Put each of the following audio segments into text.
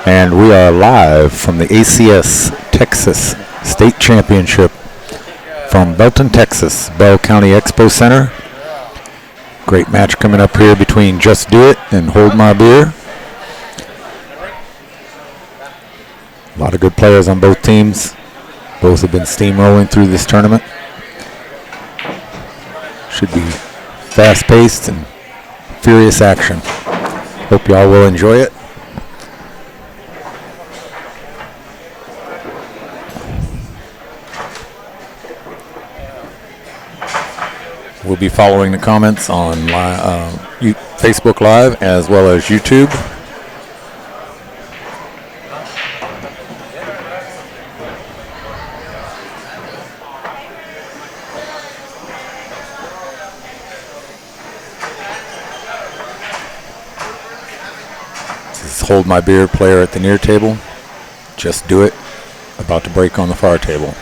And we are live from the ACS Texas State Championship from Belton, Texas, Bell County Expo Center. Great match coming up here between Just Do It and Hold My Beer. A lot of good players on both teams. Both have been steamrolling through this tournament. Should be fast-paced and furious action. Hope y'all will enjoy it. We'll be following the comments on Facebook Live as well as YouTube. This is Hold My Beer player at the near table. Just Do It, about to break on the far table.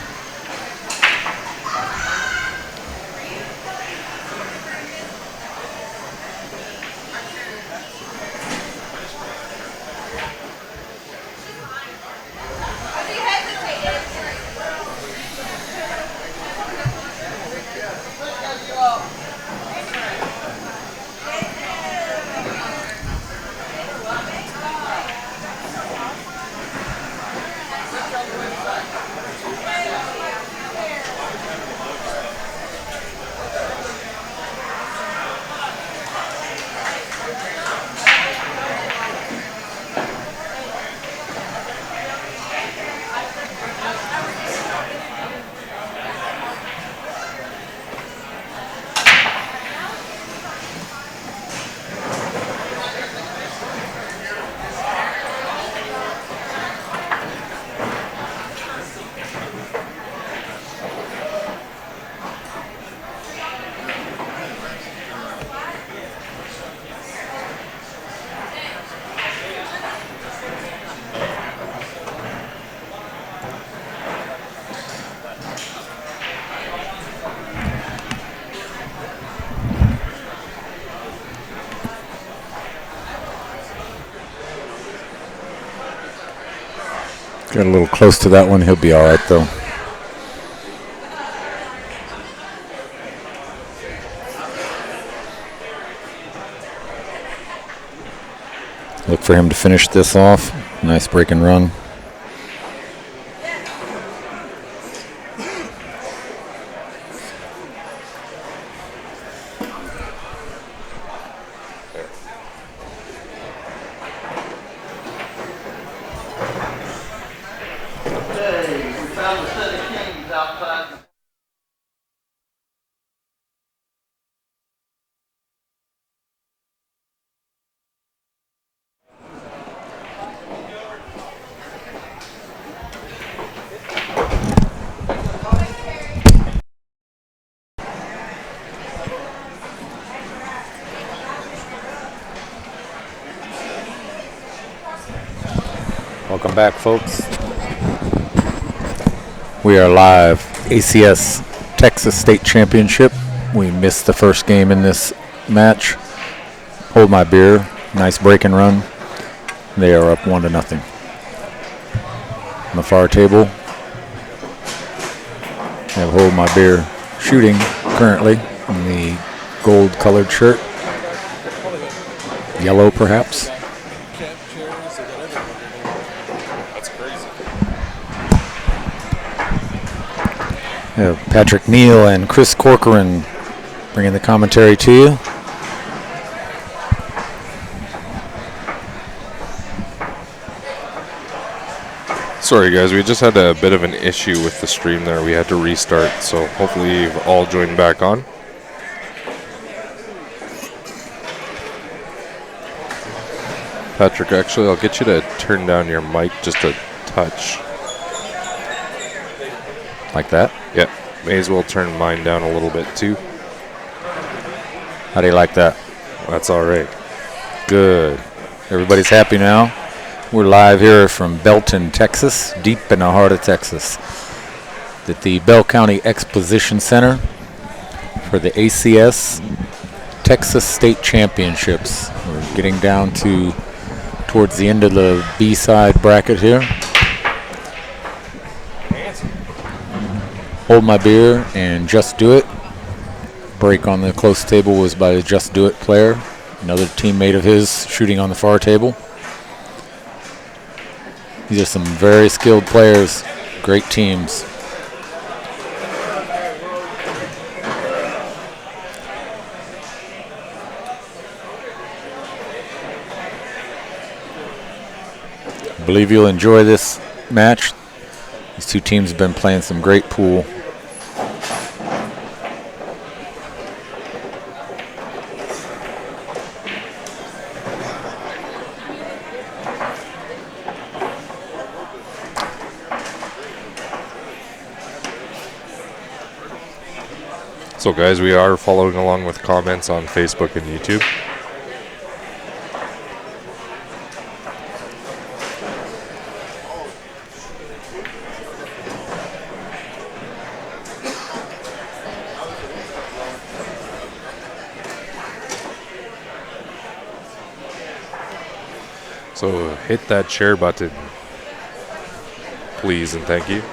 Got a little close to that one. He'll be all right, though. Look for him to finish this off. Nice break and run. Welcome back, folks. We are live, ACS Texas State Championship. We missed the first game in this match. Hold My Beer, nice break and run. They are up 1-0. On the far table, we have Hold My Beer shooting currently in the gold-colored shirt. Yellow, perhaps. Patrick Neal and Chris Corcoran bringing the commentary to you. Sorry guys, we just had a bit of an issue with the stream there. We had to restart, so hopefully you've all joined back on. Patrick, actually I'll get you to turn down your mic just a touch. Like that? Yeah, may as well turn mine down a little bit too. How do you like that? That's all right. Good. Everybody's happy now. We're live here from Belton, Texas, deep in the heart of Texas, at the Bell County Exposition Center for the ACS Texas State Championships. We're getting down to towards the end of the B-side bracket here. Hold My Beer and Just Do It. Break on the close table was by a Just Do It player, another teammate of his shooting on the far table. These are some very skilled players, great teams. I believe you'll enjoy this match. These two teams have been playing some great pool. So guys, we are following along with comments on Facebook and YouTube. So hit that share button, please and thank you.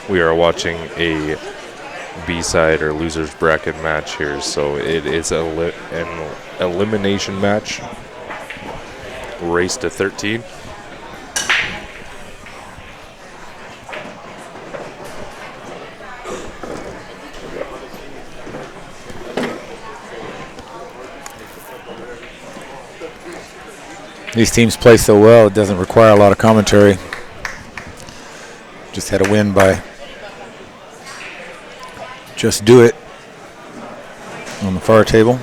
We are watching a B-side or losers bracket match here, so it is an elimination match. Race to 13. These teams play so well, it doesn't require a lot of commentary. Just had a win by Just Do It on the far table.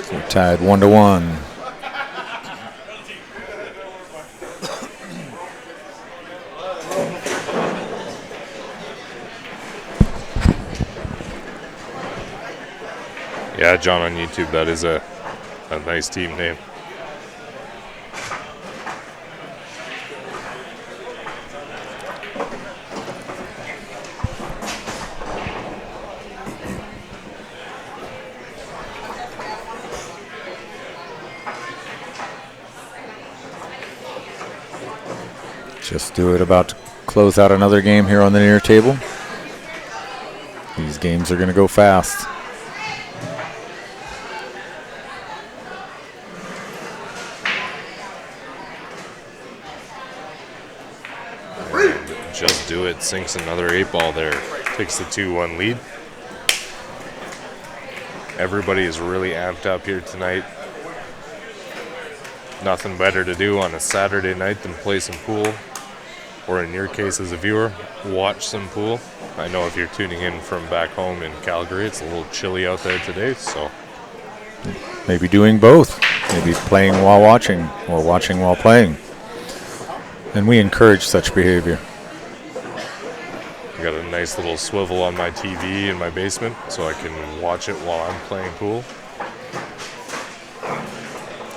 So we're tied 1-1. Yeah, John on YouTube, that is a nice team name. Just Do It about to close out another game here on the near table. These games are going to go fast. Just Do It sinks another 8-ball there. Takes the 2-1 lead. Everybody is really amped up here tonight. Nothing better to do on a Saturday night than play some pool. Or in your case as a viewer, watch some pool. I know if you're tuning in from back home in Calgary, it's a little chilly out there today, so. Maybe doing both. Maybe playing while watching or watching while playing. And we encourage such behavior. I got a nice little swivel on my TV in my basement so I can watch it while I'm playing pool.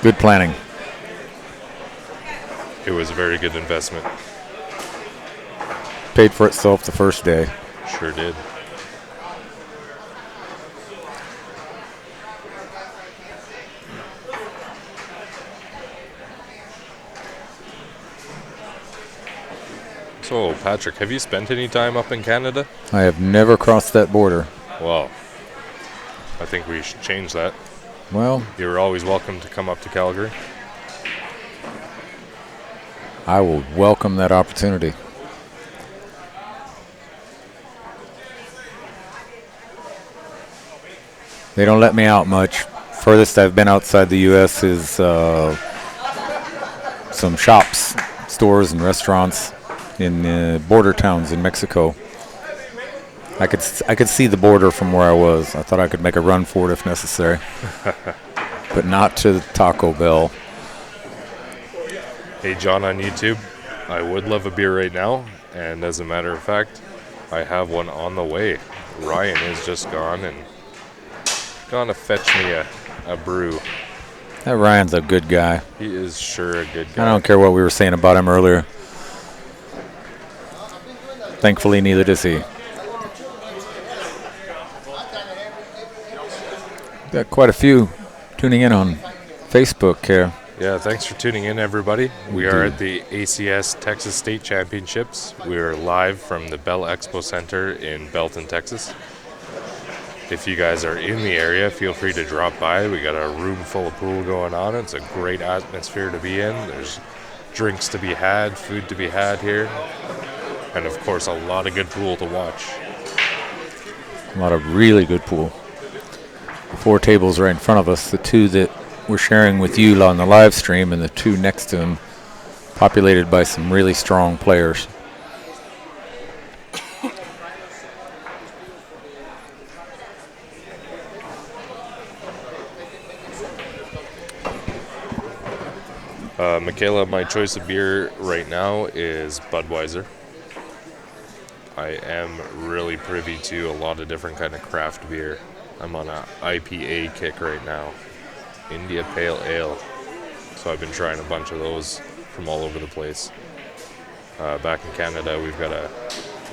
Good planning. It was a very good investment. Paid for itself the first day. Sure did. So, Patrick, have you spent any time up in Canada? I have never crossed that border. Well, I think we should change that. Well, You're always welcome to come up to Calgary. I will welcome that opportunity. They don't let me out much. Furthest I've been outside the U.S. is some shops, stores, and restaurants in border towns in Mexico. I could see the border from where I was. I thought I could make a run for it if necessary, but not to Taco Bell. Hey, John on YouTube, I would love a beer right now, and as a matter of fact, I have one on the way. Ryan has just gone and gone to fetch me a brew. That Ryan's a good guy. He is sure a good guy. I don't care what we were saying about him earlier. Thankfully, neither does he. Got quite a few tuning in on Facebook here. Yeah, thanks for tuning in, everybody. We are at the ACS Texas State Championships. We are live from the Bell Expo Center in Belton, Texas. If you guys are in the area, feel free to drop by. We got a room full of pool going on. It's a great atmosphere to be in. There's drinks to be had, food to be had here, and of course, a lot of good pool to watch. A lot of really good pool. 4 tables right in front of us. The 2 that we're sharing with you on the live stream, and the 2 next to them, populated by some really strong players. Michaela, my choice of beer right now is Budweiser. I am really privy to a lot of different kind of craft beer. I'm on a IPA kick right now. India Pale Ale. So I've been trying a bunch of those from all over the place. Back in Canada, we've got a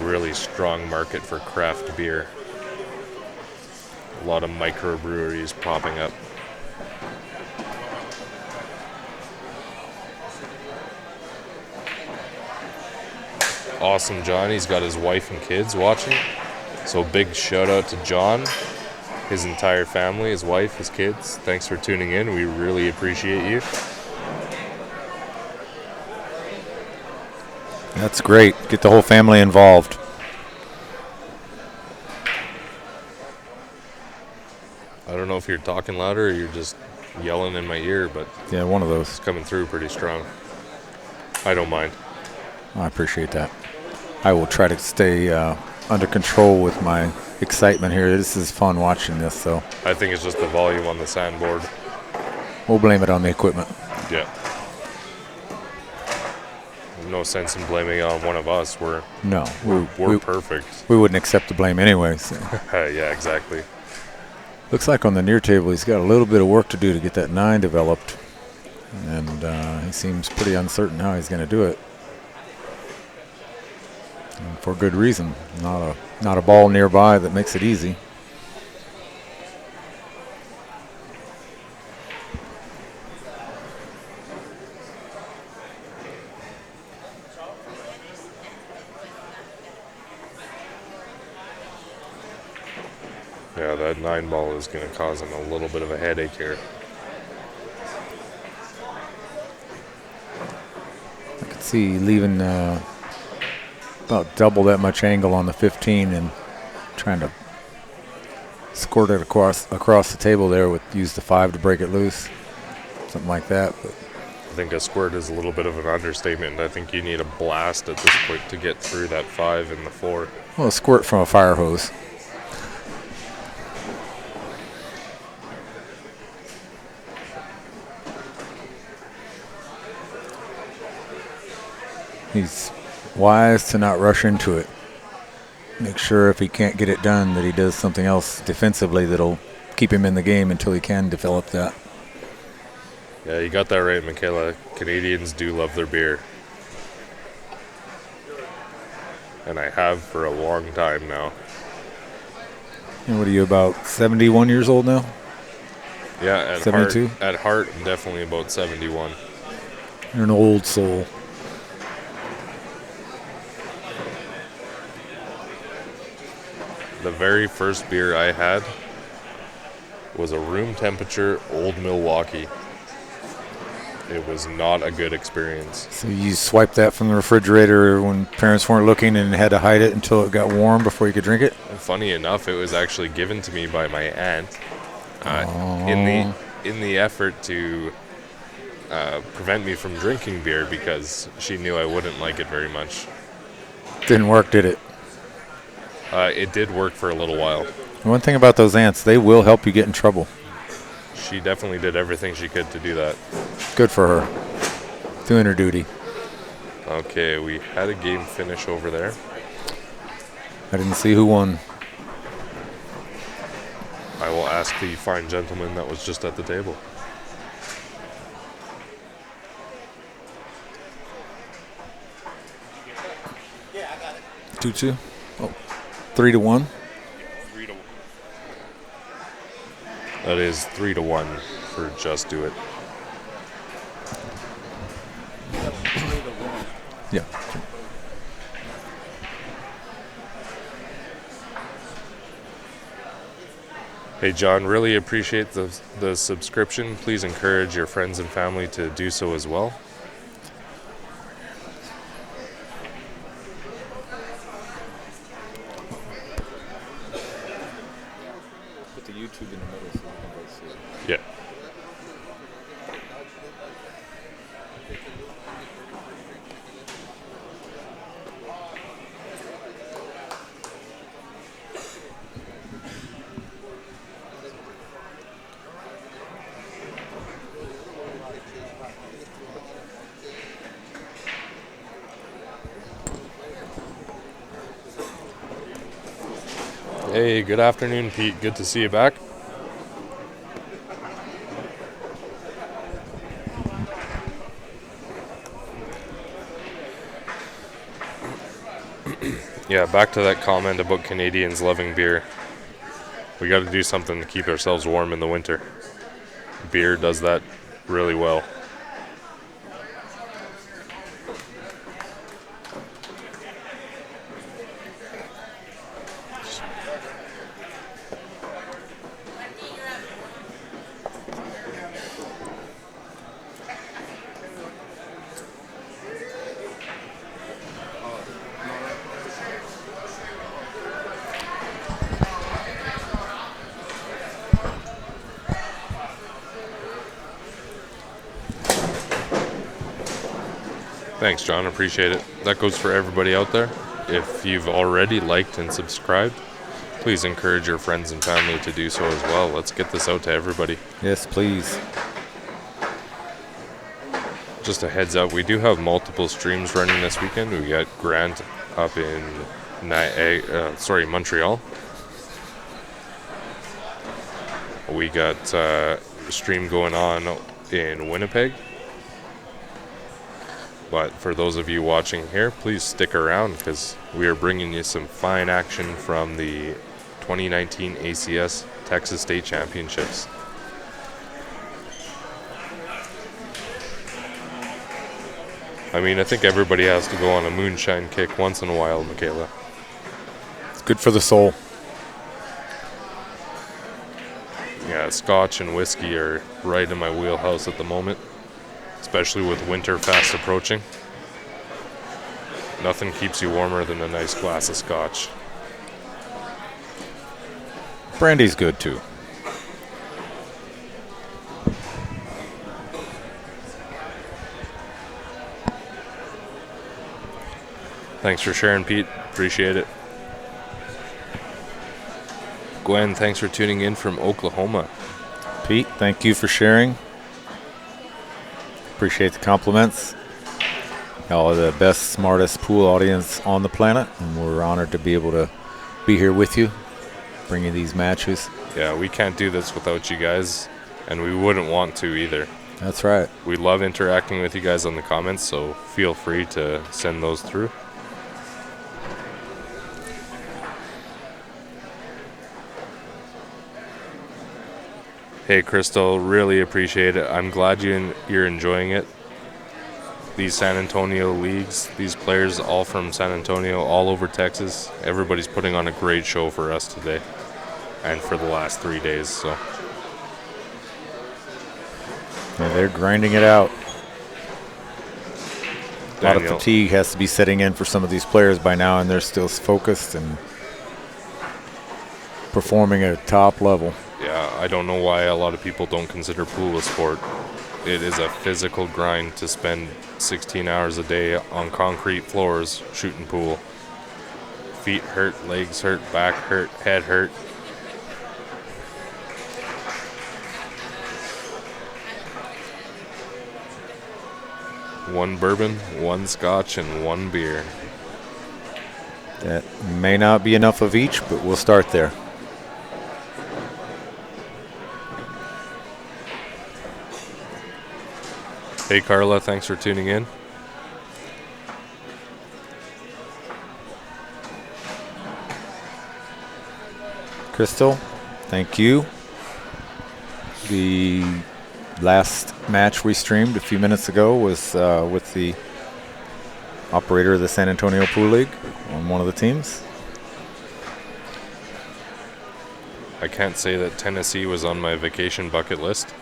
really strong market for craft beer. A lot of microbreweries popping up. Awesome John, he's got his wife and kids watching. So big shout out to John, his entire family, his wife, his kids. Thanks for tuning in. We really appreciate you. That's great. Get the whole family involved. I don't know if you're talking louder or you're just yelling in my ear, but yeah, one of those. It's coming through pretty strong. I don't mind. I appreciate that. I will try to stay under control with my excitement here. This is fun watching this, so. I think it's just the volume on the sandboard. We'll blame it on the equipment. Yeah. No sense in blaming it on one of us. We're perfect. We wouldn't accept the blame anyway. So. Yeah, exactly. Looks like on the near table he's got a little bit of work to do to get that 9 developed, and he seems pretty uncertain how he's going to do it. And for good reason. Not a ball nearby that makes it easy. Yeah, that 9 ball is going to cause him a little bit of a headache here. I could see leaving about double that much angle on the 15 and trying to squirt it across the table there use the 5 to break it loose, something like that. But I think a squirt is a little bit of an understatement. I think you need a blast at this point to get through that 5 and the 4. Well, a squirt from a fire hose. He's wise to not rush into it. Make sure if he can't get it done that he does something else defensively that'll keep him in the game until he can develop that. Yeah, you got that right, Michaela. Canadians do love their beer. And I have for a long time now. And what are you, about 71 years old now? Yeah, at 72? At heart, I'm definitely about 71. You're an old soul. The very first beer I had was a room temperature Old Milwaukee. It was not a good experience. So you swiped that from the refrigerator when parents weren't looking and had to hide it until it got warm before you could drink it? And funny enough, it was actually given to me by my aunt in the effort to prevent me from drinking beer because she knew I wouldn't like it very much. Didn't work, did it? It did work for a little while. One thing about those aunts, they will help you get in trouble. She definitely did everything she could to do that. Good for her. Doing her duty. Okay, we had a game finish over there. I didn't see who won. I will ask the fine gentleman that was just at the table. Yeah, I got it. 2-2. Oh, 3-1. 3-1. That is 3-1 for Just Do It. Yeah. Hey, John, really appreciate the subscription. Please encourage your friends and family to do so as well. Put the YouTube in the middle so you can both see it. Yeah. Hey, good afternoon, Pete. Good to see you back. Yeah, back to that comment about Canadians loving beer. We got to do something to keep ourselves warm in the winter. Beer does that really well. Thanks, John. Appreciate it. That goes for everybody out there. If you've already liked and subscribed, please encourage your friends and family to do so as well. Let's get this out to everybody. Yes, please. Just a heads up, we do have multiple streams running this weekend. We got Grant up in Montreal. We got a stream going on in Winnipeg. But for those of you watching here, please stick around because we are bringing you some fine action from the 2019 ACS Texas State Championships. I mean, I think everybody has to go on a moonshine kick once in a while, Michaela. It's good for the soul. Yeah, scotch and whiskey are right in my wheelhouse at the moment, especially with winter fast approaching. Nothing keeps you warmer than a nice glass of scotch. Brandy's good too. Thanks for sharing, Pete. Appreciate it. Gwen, thanks for tuning in from Oklahoma. Pete, thank you for sharing. Appreciate the compliments. Y'all are the best, smartest pool audience on the planet, and we're honored to be able to be here with you, bringing these matches. Yeah, we can't do this without you guys, and we wouldn't want to either. That's right. We love interacting with you guys on the comments, so feel free to send those through. Hey, Crystal, really appreciate it. I'm glad you're enjoying it. These San Antonio leagues, these players all from San Antonio, all over Texas, everybody's putting on a great show for us today and for the last 3 days. So Yeah, they're grinding it out. A lot of Daniel, fatigue has to be setting in for some of these players by now, and they're still focused and performing at a top level. yeah, I don't know why a lot of people don't consider pool a sport. It is a physical grind to spend 16 hours a day on concrete floors shooting pool. Feet hurt, legs hurt, back hurt, head hurt. One bourbon, one scotch, and one beer. That may not be enough of each, but we'll start there. Hey, Carla, thanks for tuning in. Crystal, thank you. The last match we streamed a few minutes ago was with the operator of the San Antonio Pool League on one of the teams. I can't say that Tennessee was on my vacation bucket list.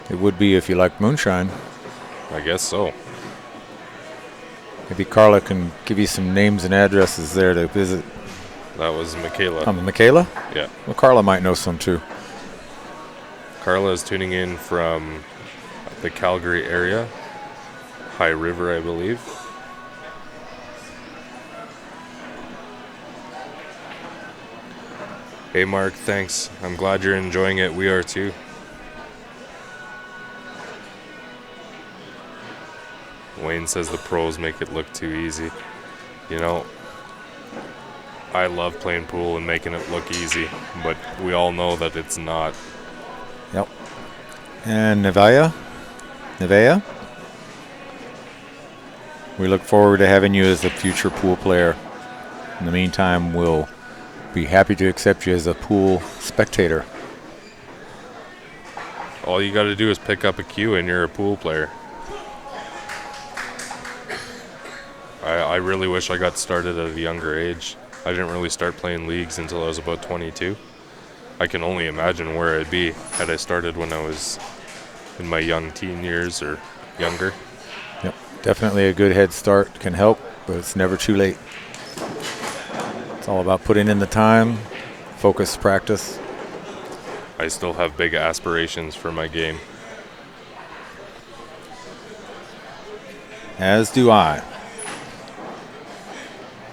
It would be if you like moonshine. I guess so. Maybe Carla can give you some names and addresses there to visit. That was Michaela. Michaela? Yeah. Well, Carla might know some too. Carla is tuning in from the Calgary area. High River, I believe. Hey Mark, thanks. I'm glad you're enjoying it. We are too. Wayne says the pros make it look too easy. You know, I love playing pool and making it look easy, but we all know that it's not. Yep. And Nevea, we look forward to having you as a future pool player. In the meantime, we'll be happy to accept you as a pool spectator. All you got to do is pick up a cue and you're a pool player. I really wish I got started at a younger age. I didn't really start playing leagues until I was about 22. I can only imagine where I'd be had I started when I was in my young teen years or younger. Yep, definitely a good head start can help, but it's never too late. It's all about putting in the time, focus, practice. I still have big aspirations for my game. As do I.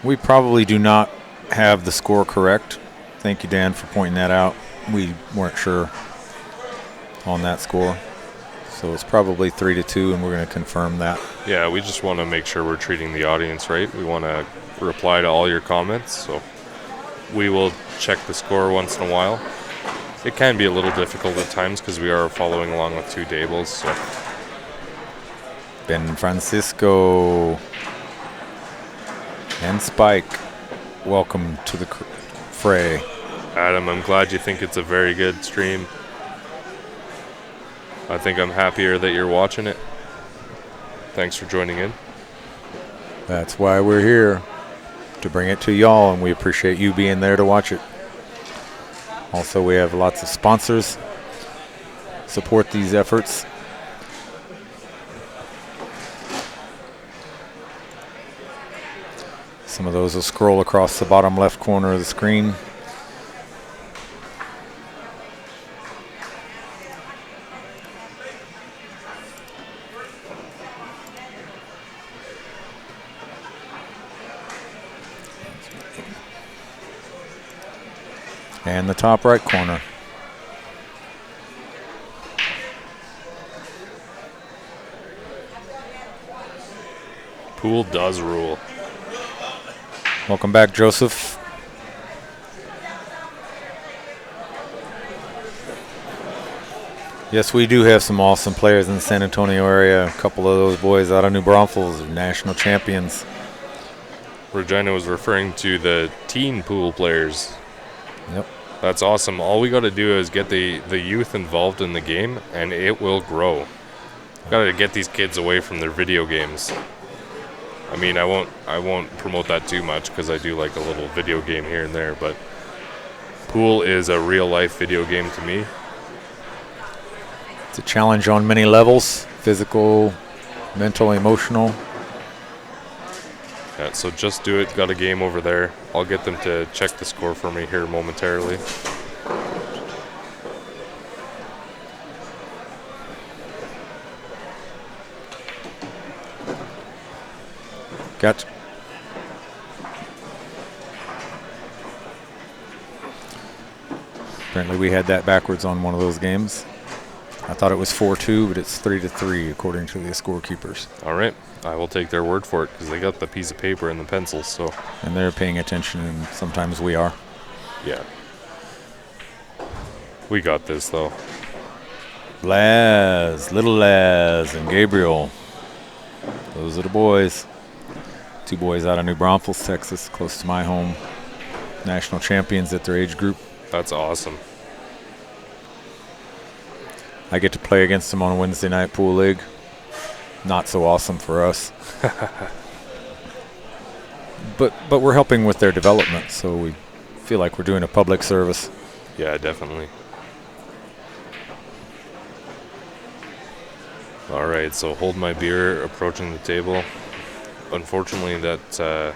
We probably do not have the score correct. Thank you, Dan, for pointing that out. We weren't sure on that score. So it's probably 3-2, and we're going to confirm that. Yeah, we just want to make sure we're treating the audience right. We want to reply to all your comments, so we will check the score once in a while. It can be a little difficult at times because we are following along with two tables. So. Ben Francisco and Spike, welcome to the fray. Adam, I'm glad you think it's a very good stream. I think I'm happier that you're watching it. Thanks for joining in. That's why we're here, to bring it to y'all, and we appreciate you being there to watch it. Also, we have lots of sponsors support these efforts. Some of those will scroll across the bottom left corner of the screen. And the top right corner. Pool does rule. Welcome back, Joseph. Yes, we do have some awesome players in the San Antonio area. A couple of those boys out of New Braunfels are national champions. Regina was referring to the teen pool players. Yep. That's awesome. All we got to do is get the youth involved in the game, and it will grow. Got to get these kids away from their video games. I mean, I won't promote that too much because I do like a little video game here and there, but pool is a real life video game to me. It's a challenge on many levels: physical, mental, emotional. Yeah, so just do it. Got a game over there. I'll get them to check the score for me here momentarily. Gotcha. Apparently we had that backwards on one of those games. I thought it was 4-2, but it's 3-3 according to the scorekeepers. All right. I will take their word for it because they got the piece of paper and the pencils. So. And they're paying attention, and sometimes we are. Yeah. We got this, though. Little Laz, and Gabriel. Those are the boys. Two boys out of New Braunfels, Texas, close to my home. National champions at their age group. That's awesome. I get to play against them on a Wednesday night pool league. Not so awesome for us. but we're helping with their development, so we feel like we're doing a public service. Yeah, definitely. All right, so Hold My Beer approaching the table. Unfortunately, that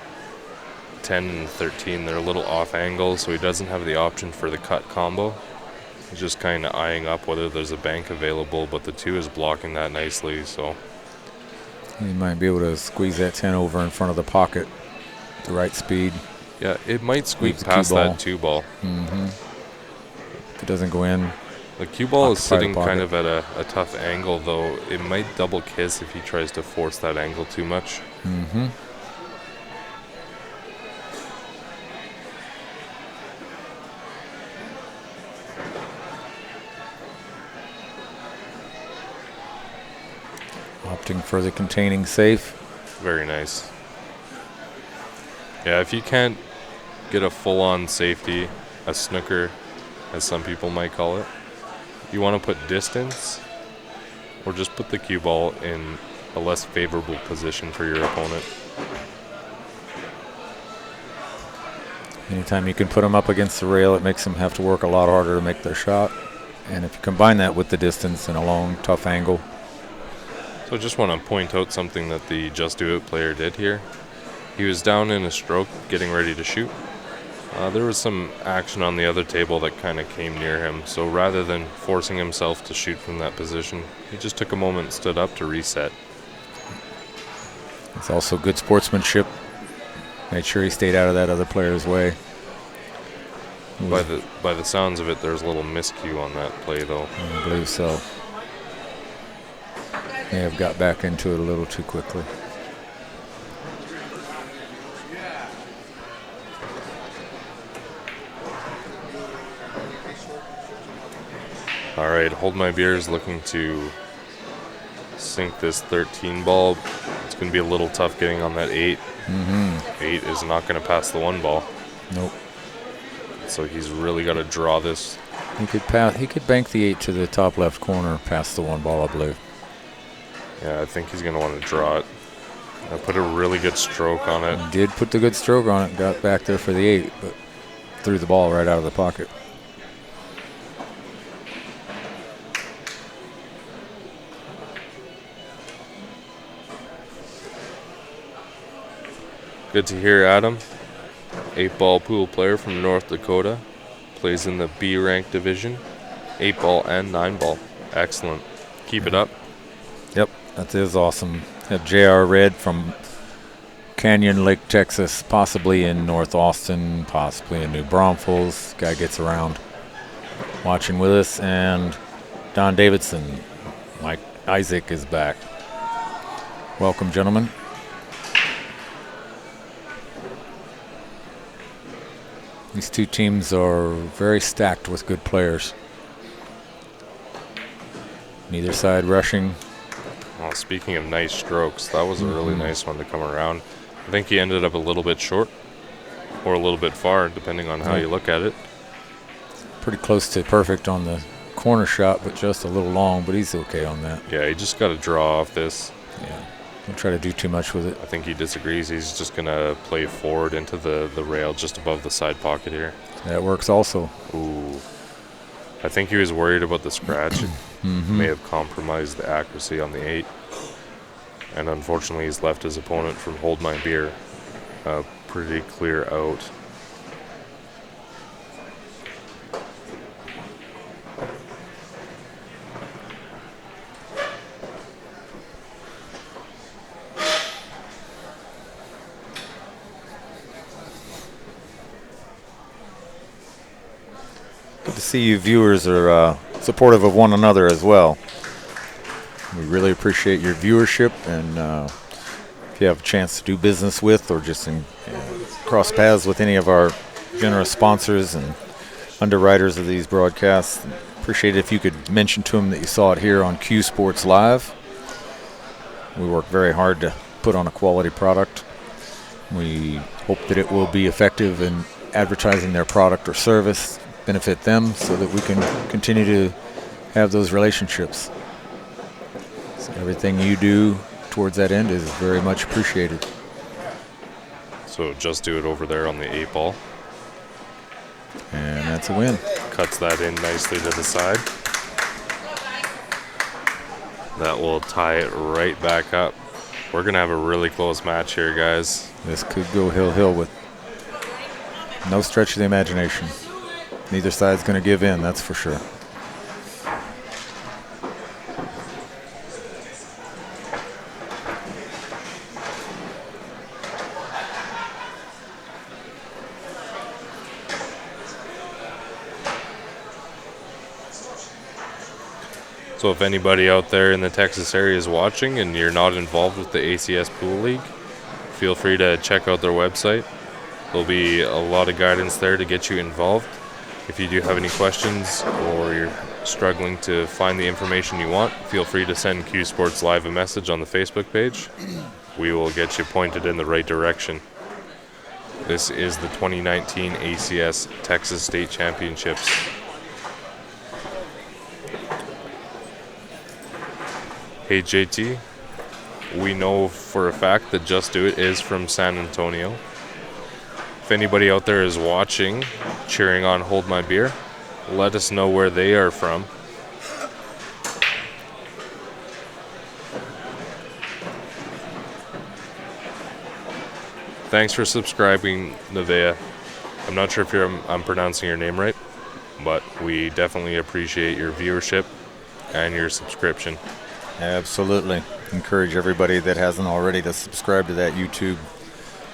10 and 13, they're a little off angle, so he doesn't have the option for the cut combo. He's just kind of eyeing up whether there's a bank available, but the 2 is blocking that nicely, so. He might be able to squeeze that 10 over in front of the pocket at the right speed. Yeah, it might squeak past that 2 ball. Mm-hmm. If it doesn't go in. The cue ball is sitting kind of at a tough angle, though. It might double kiss if he tries to force that angle too much. Mm-hmm. Opting for the containing safe. Very nice. Yeah, if you can't get a full-on safety, a snooker, as some people might call it, you want to put distance, or just put the cue ball in a less favorable position for your opponent. Anytime you can put them up against the rail, it makes them have to work a lot harder to make their shot. And if you combine that with the distance and a long, tough angle. So I just want to point out something that the Just Do It player did here. He was down in a stroke, getting ready to shoot. There was some action on the other table that kind of came near him, so rather than forcing himself to shoot from that position, he just took a moment and stood up to reset. It's also good sportsmanship. Made sure he stayed out of that other player's way. By the sounds of it, there's a little miscue on that play, though. I believe so. May have got back into it a little too quickly. All right, Hold My Beer is looking to sink this 13 ball. It's going to be a little tough getting on that 8. Mm-hmm. 8 is not going to pass the 1 ball. Nope. So he's really got to draw this. He could bank the 8 to the top left corner past the 1 ball, I believe. Yeah, I think he's going to want to draw it. I put a really good stroke on it. He did put the good stroke on it. Got back there for the 8, but threw the ball right out of the pocket. Good to hear, Adam. 8-ball pool player from North Dakota. Plays in the B-rank division. 8-ball and 9-ball. Excellent. Keep it up. Yep, that is awesome. Have J.R. Red from Canyon Lake, Texas, possibly in North Austin, possibly in New Braunfels. Guy gets around. Watching with us. And Don Davidson. Mike Isaac is back. Welcome, gentlemen. These two teams are very stacked with good players. Neither side rushing. Well, speaking of nice strokes, that was a really nice one to come around. I think he ended up a little bit short or a little bit far, depending on how you look at it. Pretty close to perfect on the corner shot, but just a little long, but he's okay on that. Yeah, he just got to draw off this. Yeah, don't try to do too much with it. I think he disagrees. He's just going to play forward into the rail just above the side pocket here. That works also. Ooh. I think he was worried about the scratch. It may have compromised the accuracy on the 8. And unfortunately, he's left his opponent from Hold My Beer pretty clear out. Good to see you viewers are supportive of one another as well. We really appreciate your viewership, and if you have a chance to do business with or just cross paths with any of our generous sponsors and underwriters of these broadcasts, appreciate it if you could mention to them that you saw it here on Q Sports Live. We work very hard to put on a quality product. We hope that it will be effective in advertising their product or service, benefit them, so that we can continue to have those relationships. So everything you do towards that end is very much appreciated. So just do it over there on the 8 ball. And that's a win. Cuts that in nicely to the side. That will tie it right back up. We're going to have a really close match here, guys. This could go hill with no stretch of the imagination. Neither side's going to give in, that's for sure. So if anybody out there in the Texas area is watching and you're not involved with the ACS Pool League, feel free to check out their website. There'll be a lot of guidance there to get you involved. If you do have any questions or you're struggling to find the information you want, feel free to send Q Sports Live a message on the Facebook page. We will get you pointed in the right direction. This is the 2019 ACS Texas State Championships. Hey JT, we know for a fact that Just Do It is from San Antonio. If anybody out there is watching, cheering on Hold My Beer, let us know where they are from. Thanks for subscribing, Nevaeh. I'm not sure if I'm pronouncing your name right, but we definitely appreciate your viewership and your subscription. Absolutely. Encourage everybody that hasn't already to subscribe to that YouTube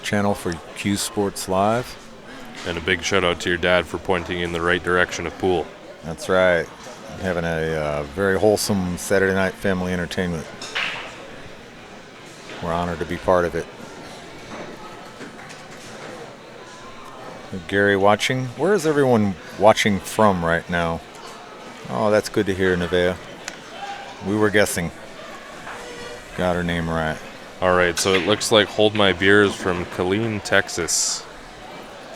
channel for Q Sports Live. And a big shout out to your dad for pointing in the right direction of pool. That's right. Having a very wholesome Saturday night family entertainment. We're honored to be part of it. Gary watching. Where is everyone watching from right now? Oh, that's good to hear, Nevaeh. We were guessing. Got her name right. All right, so it looks like Hold My Beer is from Killeen, Texas.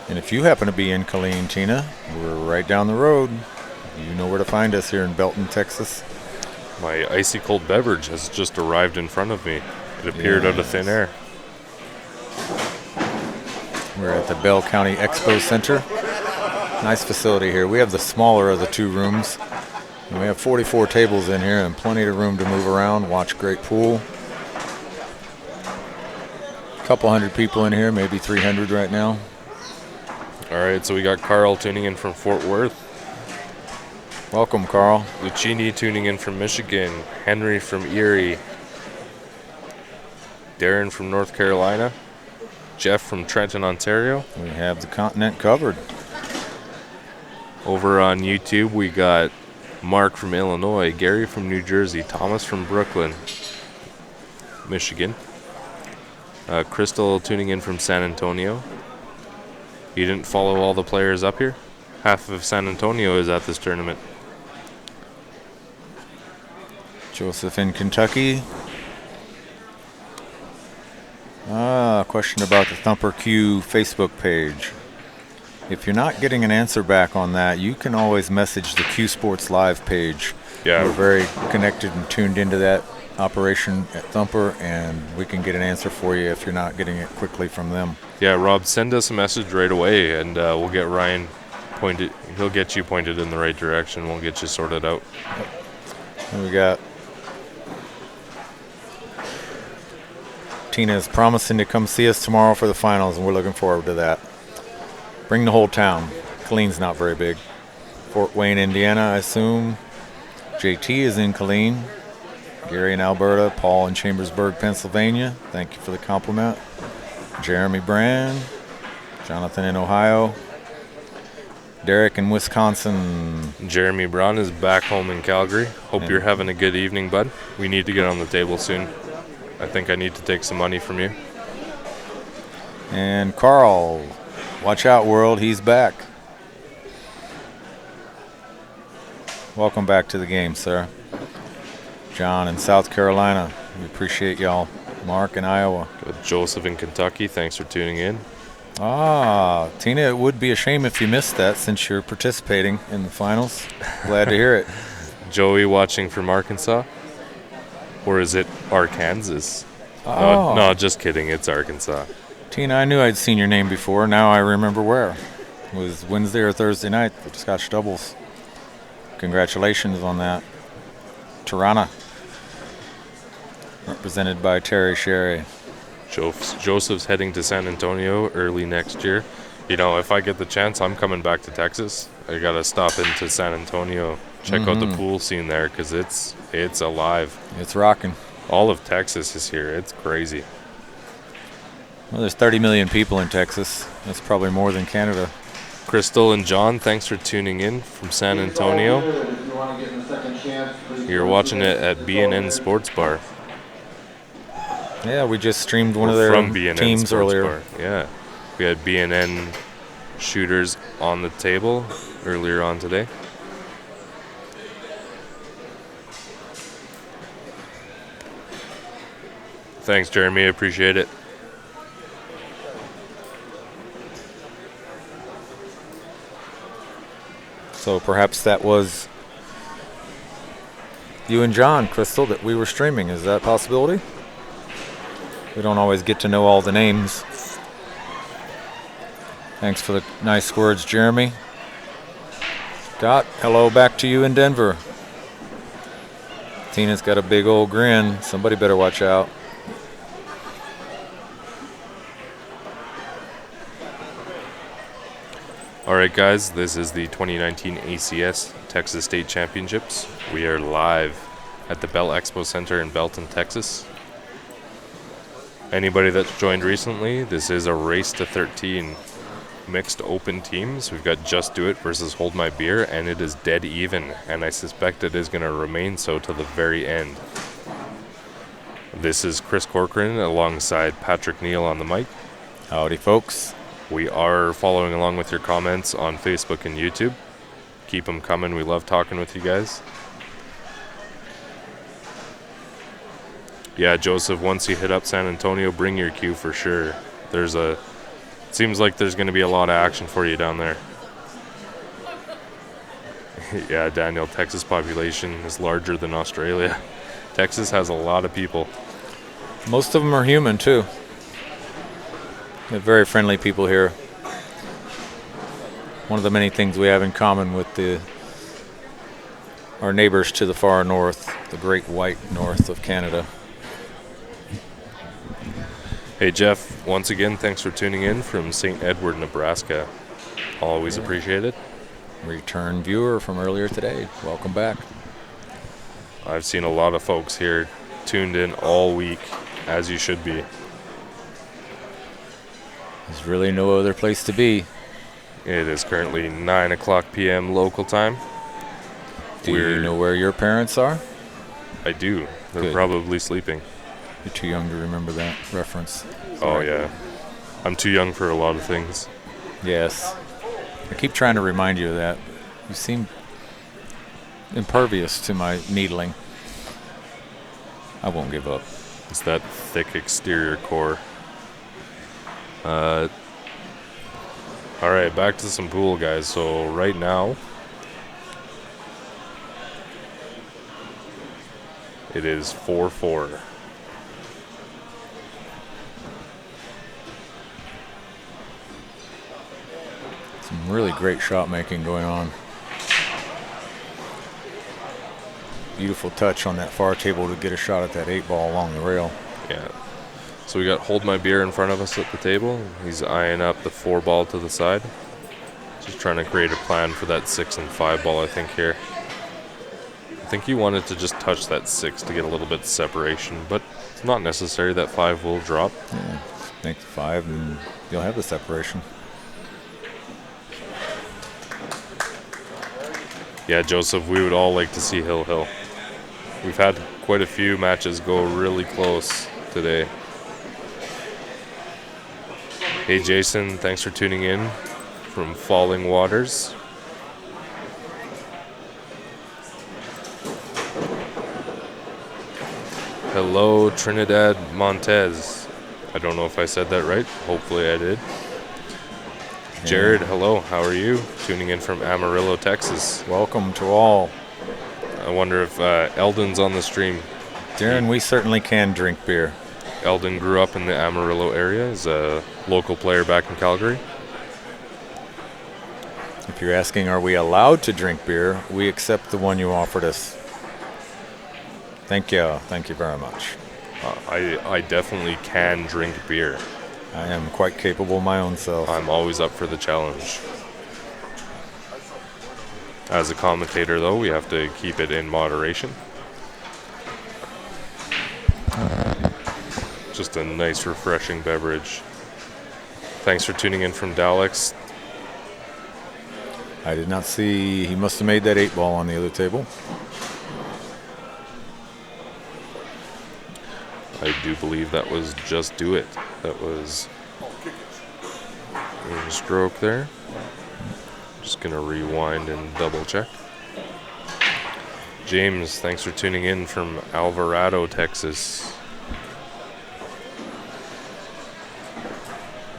And if you happen to be in Killeen, Tina, we're right down the road. You know where to find us here in Belton, Texas. My icy cold beverage has just arrived in front of me. It appeared out of thin air. We're at the Bell County Expo Center. Nice facility here. We have the smaller of the two rooms. And we have 44 tables in here and plenty of room to move around, watch great pool. A couple hundred people in here, maybe 300 right now. All right, so we got Carl tuning in from Fort Worth. Welcome, Carl. Lucchini tuning in from Michigan. Henry from Erie. Darren from North Carolina. Jeff from Trenton, Ontario. We have the continent covered. Over on YouTube, we got Mark from Illinois, Gary from New Jersey, Thomas from Brooklyn, Michigan. Crystal tuning in from San Antonio. You didn't follow all the players up here? Half of San Antonio is at this tournament. Joseph in Kentucky. Question about the Thumper Q Facebook page. If you're not getting an answer back on that, you can always message the Q Sports Live page. Yeah. We're very connected and tuned into that operation at Thumper, and we can get an answer for you if you're not getting it quickly from them. Yeah, Rob, send us a message right away, and we'll get Ryan pointed. He'll get you pointed in the right direction. We'll get you sorted out. And we got Tina is promising to come see us tomorrow for the finals, and we're looking forward to that. Bring the whole town. Killeen's not very big. Fort Wayne, Indiana, I assume. JT is in Killeen. Gary in Alberta. Paul in Chambersburg, Pennsylvania. Thank you for the compliment. Jeremy Brand. Jonathan in Ohio. Derek in Wisconsin. Jeremy Brown is back home in Calgary. Hope you're having a good evening, bud. We need to get on the table soon. I think I need to take some money from you. And Carl. Watch out, world. He's back. Welcome back to the game, sir. John in South Carolina. We appreciate y'all. Mark in Iowa. Joseph in Kentucky. Thanks for tuning in. Tina, it would be a shame if you missed that since you're participating in the finals. Glad to hear it. Joey watching from Arkansas. Or is it Arkansas? Oh. No, just kidding. It's Arkansas. Tina, I knew I'd seen your name before. Now I remember where. It was Wednesday or Thursday night at the Scotch Doubles. Congratulations on that. Tirana, represented by Terry Sherry. Joseph's heading to San Antonio early next year. You know, if I get the chance, I'm coming back to Texas. I got to stop into San Antonio, check out the pool scene there, because it's alive. It's rocking. All of Texas is here. It's crazy. Well, there's 30 million people in Texas. That's probably more than Canada. Crystal and John, thanks for tuning in from San Antonio. You're watching it at B&N Sports Bar. Yeah, we just streamed one of their teams Sports earlier. Bar. Yeah, we had B&N shooters on the table earlier on today. Thanks, Jeremy. I appreciate it. So perhaps that was you and John, Crystal, that we were streaming. Is that a possibility? We don't always get to know all the names. Thanks for the nice words, Jeremy. Scott, hello back to you in Denver. Tina's got a big old grin. Somebody better watch out. All right, guys, this is the 2019 ACS Texas State Championships. We are live at the Bell Expo Center in Belton, Texas. Anybody that's joined recently, this is a race to 13 mixed open teams. We've got Just Do It versus Hold My Beer, and it is dead even, and I suspect it is going to remain so to the very end. This is Chris Corcoran alongside Patrick Neal on the mic. Howdy, folks. We are following along with your comments on Facebook and YouTube. Keep them coming. We love talking with you guys. Yeah, Joseph, once you hit up San Antonio, bring your cue for sure. Seems like there's going to be a lot of action for you down there. Yeah, Daniel, Texas population is larger than Australia. Texas has a lot of people. Most of them are human, too. They're very friendly people here. One of the many things we have in common with our neighbors to the far north, the great white north of Canada. Hey, Jeff, once again, thanks for tuning in from St. Edward, Nebraska. Always appreciate it. Return viewer from earlier today. Welcome back. I've seen a lot of folks here tuned in all week, as you should be. There's really no other place to be. It is currently 9 o'clock p.m. local time. Do you know where your parents are? I do. They're Good. Probably sleeping. You're too young to remember that reference. Oh, yeah. I'm too young for a lot of things. Yes. I keep trying to remind you of that. You seem impervious to my needling. I won't give up. It's that thick exterior core. All right, back to some pool, guys. So right now, it is 4-4. Some really great shot making going on. Beautiful touch on that far table to get a shot at that 8-ball along the rail. Yeah. So we got Hold My Beer in front of us at the table. He's eyeing up the 4-ball to the side. Just trying to create a plan for that 6 and 5-ball, I think, here. I think he wanted to just touch that 6 to get a little bit of separation, but it's not necessary. That 5 will drop. Yeah, make the 5 and you'll have the separation. Yeah, Joseph, we would all like to see Hill. We've had quite a few matches go really close today. Hey, Jason, thanks for tuning in from Falling Waters. Hello, Trinidad Montez. I don't know if I said that right. Hopefully I did. Jared, hello. How are you? Tuning in from Amarillo, Texas. Welcome to all. I wonder if Eldon's on the stream. Darren, we certainly can drink beer. Eldon grew up in the Amarillo area. Is a local player back in Calgary. If you're asking, are we allowed to drink beer, we accept the one you offered us. Thank you. Thank you very much. I definitely can drink beer. I am quite capable my own self. I'm always up for the challenge. As a commentator, though, we have to keep it in moderation. Just a nice, refreshing beverage. Thanks for tuning in from Daleks. I did not see. He must have made that 8-ball on the other table. I do believe that was Just Do It. That was in stroke there. Just going to rewind and double check. James, thanks for tuning in from Alvarado, Texas.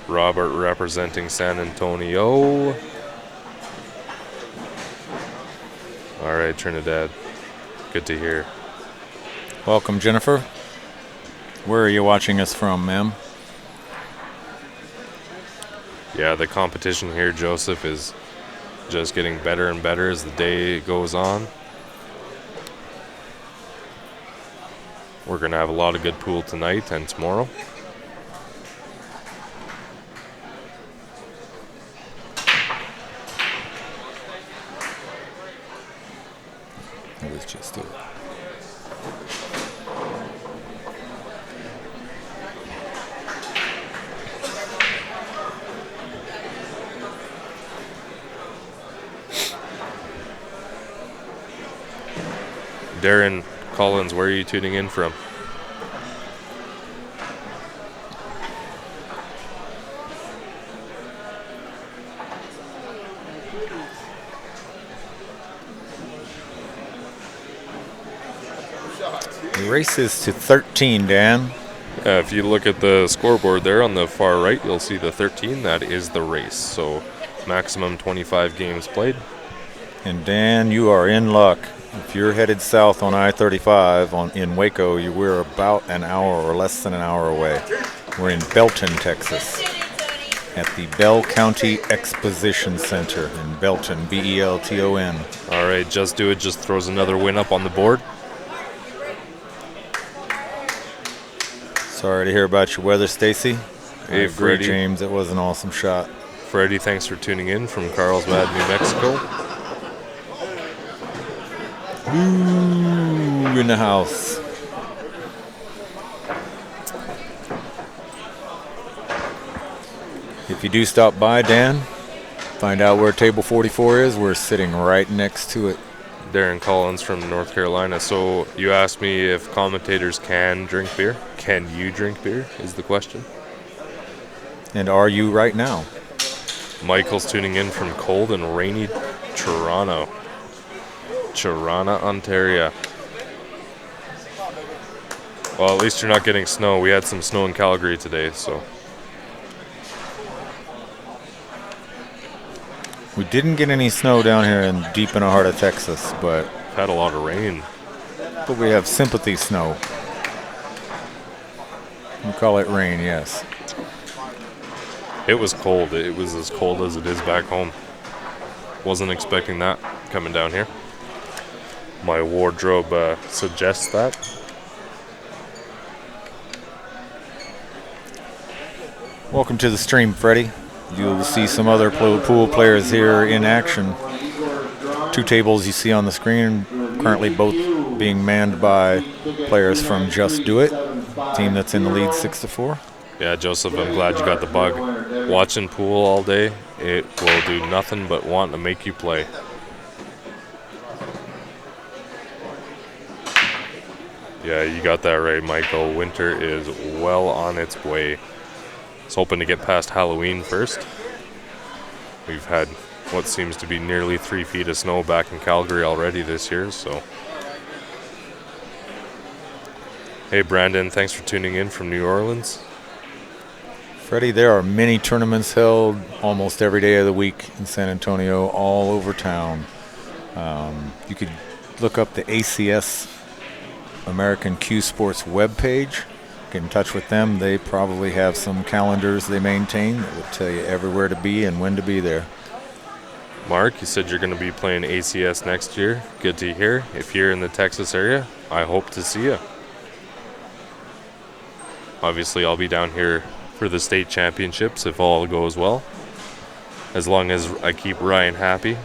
Robert representing San Antonio. All right, Trinidad. Good to hear. Welcome, Jennifer. Where are you watching us from, ma'am? Yeah, the competition here, Joseph, is just getting better and better as the day goes on. We're going to have a lot of good pool tonight and tomorrow. Let's just do it. Darren Collins, where are you tuning in from? The race is to 13, Dan. If you look at the scoreboard there on the far right, you'll see the 13. That is the race. So maximum 25 games played. And Dan, you are in luck. If you're headed south on I-35 in Waco, we're about an hour or less than an hour away. We're in Belton, Texas, at the Bell County Exposition Center in Belton, Belton. All right, Just Do It just throws another win up on the board. Sorry to hear about your weather, Stacy. Hey, Freddie. James, it was an awesome shot. Freddie, thanks for tuning in from Carlsbad, New Mexico. Ooh, in the house. If you do stop by, Dan, find out where table 44 is. We're sitting right next to it. Darren Collins from North Carolina. So you asked me if commentators can drink beer. Can you drink beer is the question. And are you right now? Michael's tuning in from cold and rainy Toronto. Ontario. Well, at least you're not getting snow. We had some snow in Calgary today, so. We didn't get any snow down here deep in the heart of Texas, but Had a lot of rain. we have sympathy snow. We call it rain, yes. It was cold. It was as cold as it is back home. Wasn't expecting that coming down here. My wardrobe suggests that. Welcome to the stream, Freddie. You'll see some other pool players here in action. Two tables you see on the screen, currently both being manned by players from Just Do It, team that's in the lead 6-4. Yeah, Joseph, I'm glad you got the bug. Watching pool all day, it will do nothing but want to make you play. Yeah, you got that right, Michael. Winter is well on its way. I was hoping to get past Halloween first. We've had what seems to be nearly 3 feet of snow back in Calgary already this year, so. Hey, Brandon, thanks for tuning in from New Orleans. Freddie, there are many tournaments held almost every day of the week in San Antonio, all over town. You could look up the ACS American Q Sports webpage get in touch with them. They probably have some calendars they maintain that will tell you everywhere to be and when to be there. Mark, you said you're going to be playing ACS next year. Good to hear. If you're in the Texas area, I hope to see you. Obviously, I'll be down here for the state championships if all goes well. As long as I keep Ryan happy.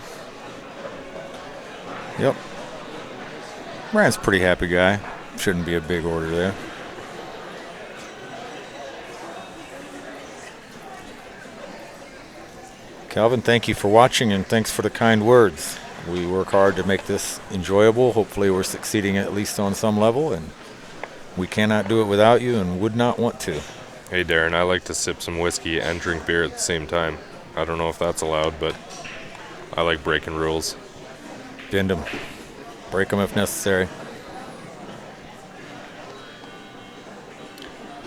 Yep. Ryan's a pretty happy guy. Shouldn't be a big order there. Calvin, thank you for watching and thanks for the kind words. We work hard to make this enjoyable. Hopefully we're succeeding at least on some level, and we cannot do it without you and would not want to. Hey Darren, I like to sip some whiskey and drink beer at the same time. I don't know if that's allowed, but I like breaking rules. Bend them. Break them if necessary.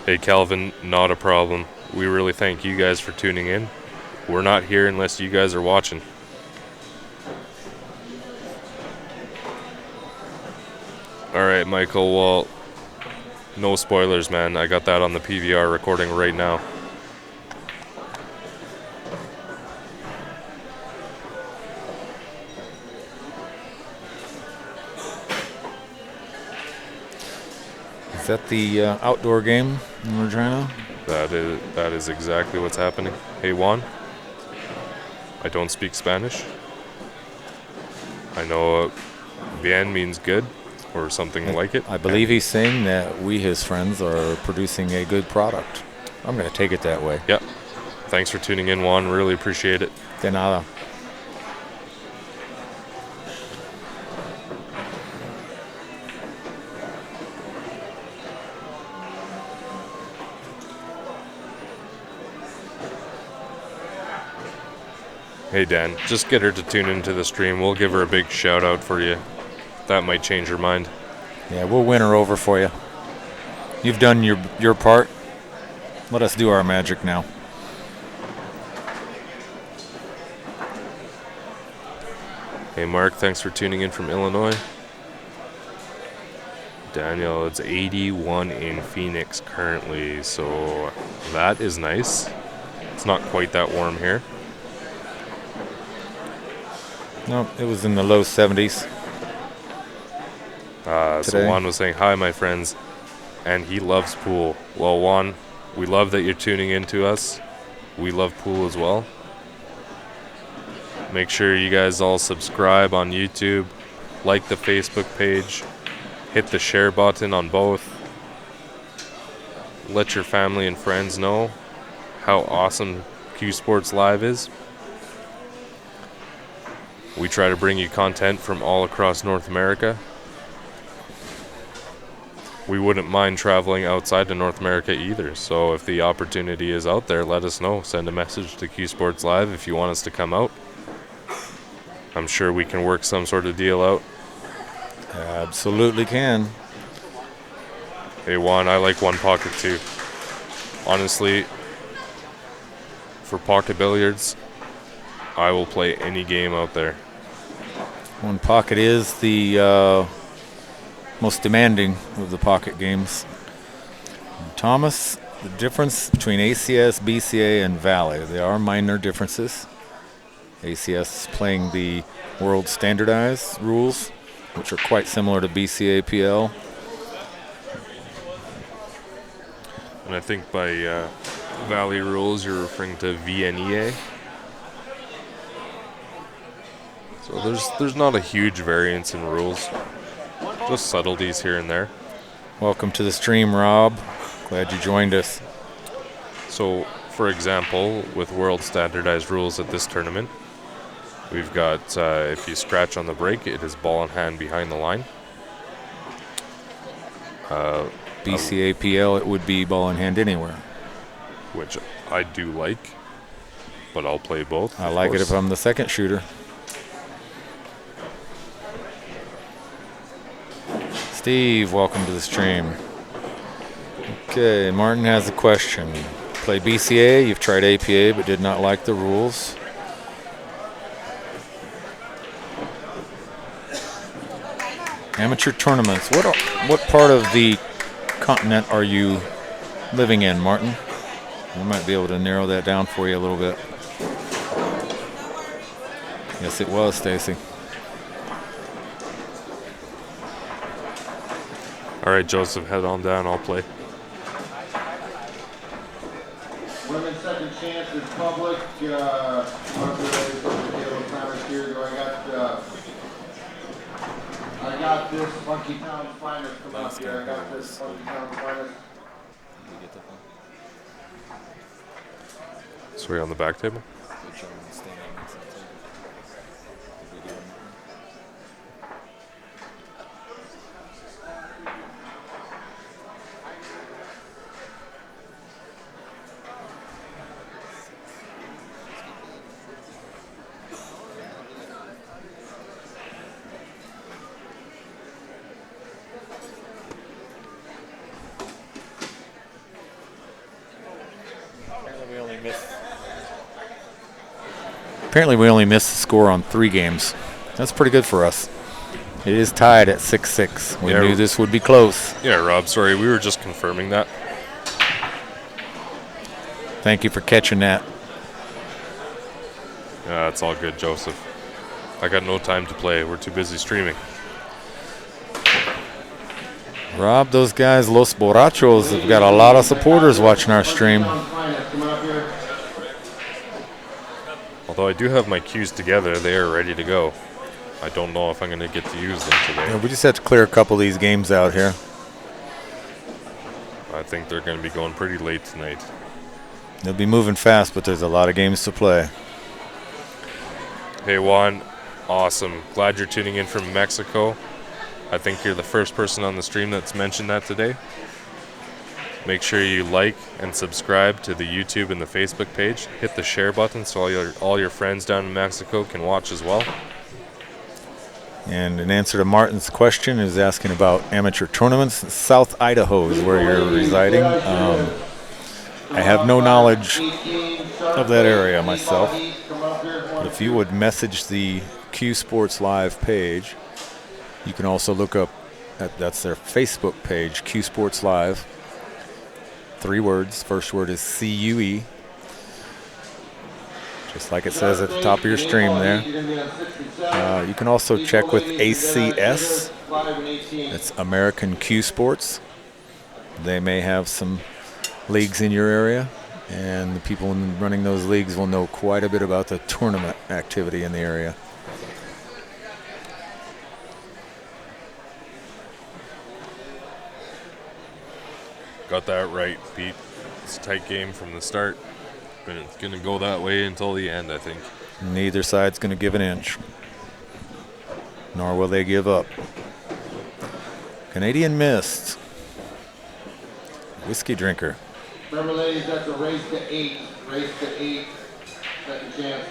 Hey Calvin, not a problem. We really thank you guys for tuning in. We're not here unless you guys are watching. Alright, Michael, well, no spoilers, man. I got that on the PVR recording right now. Is that the outdoor game in Regina? That is exactly what's happening. Hey Juan, I don't speak Spanish. I know bien means good or something like it. I believe he's saying that we, his friends, are producing a good product. I'm going to take it that way. Yep. Thanks for tuning in, Juan. Really appreciate it. De nada. Hey Dan, just get her to tune into the stream. We'll give her a big shout out for you. That might change her mind. Yeah, we'll win her over for you. You've done your part. Let us do our magic now. Hey Mark, thanks for tuning in from Illinois. Daniel, it's 81 in Phoenix currently, so that is nice. It's not quite that warm here. No, it was in the low 70s. So Juan was saying, hi, my friends, and he loves pool. Well, Juan, we love that you're tuning in to us. We love pool as well. Make sure you guys all subscribe on YouTube, like the Facebook page, hit the share button on both. Let your family and friends know how awesome Q Sports Live is. We try to bring you content from all across North America. We wouldn't mind traveling outside of North America either, so if the opportunity is out there, let us know. Send a message to Q Sports Live if you want us to come out. I'm sure we can work some sort of deal out. Absolutely can. Hey Juan, I like one pocket too. Honestly, for pocket billiards, I will play any game out there. One pocket is the most demanding of the pocket games. Thomas, the difference between ACS, BCA, and Valley, there are minor differences. ACS is playing the world standardized rules, which are quite similar to BCA PL. And I think by Valley rules, you're referring to VNEA. So there's not a huge variance in rules, just subtleties here and there. Welcome to the stream, Rob. Glad you joined us. So, for example, with world standardized rules at this tournament, we've got if you scratch on the break, it is ball in hand behind the line. BCA PL, it would be ball in hand anywhere. Which I do like, but I'll play both. I like it if I'm the second shooter. Steve, welcome to the stream. Okay, Martin has a question. Play BCA, you've tried APA but did not like the rules. Amateur tournaments, what part of the continent are you living in, Martin? We might be able to narrow that down for you a little bit. Yes, it was, Stacy. All right, Joseph, head on down. I'll play. Women's second chance is public. I got this Funky Town finest come up here. I got this Funky Town finest. So we're on the back table? Apparently we only missed the score on 3 games. That's pretty good for us. It is tied at 6-6. We knew this would be close. Yeah, Rob, sorry. We were just confirming that. Thank you for catching that. Yeah, it's all good, Joseph. I got no time to play. We're too busy streaming. Rob, those guys, Los Borrachos, have got a lot of supporters watching our stream. Although I do have my cues together, they are ready to go. I don't know if I'm going to get to use them today. Yeah, we just have to clear a couple of these games out here. I think they're going to be going pretty late tonight. They'll be moving fast, but there's a lot of games to play. Hey, Juan. Awesome. Glad you're tuning in from Mexico. I think you're the first person on the stream that's mentioned that today. Make sure you like and subscribe to the YouTube and the Facebook page. Hit the share button so all your friends down in Mexico can watch as well. And in answer to Martin's question, is asking about amateur tournaments. South Idaho is where you're residing. I have no knowledge of that area myself. But if you would message the Q Sports Live page, you can also look up, that's their Facebook page, Q Sports Live. 3 words. First word is CUE. Just like it says at the top of your stream there. You can also check with ACS. That's American Q Sports. They may have some leagues in your area, and the people running those leagues will know quite a bit about the tournament activity in the area. Got that right, Pete. It's a tight game from the start. And it's going to go that way until the end, I think. Neither side's going to give an inch. Nor will they give up. Canadian Mist. Whiskey drinker. Remember, ladies, that's a race to 8. Race to 8. Second chance.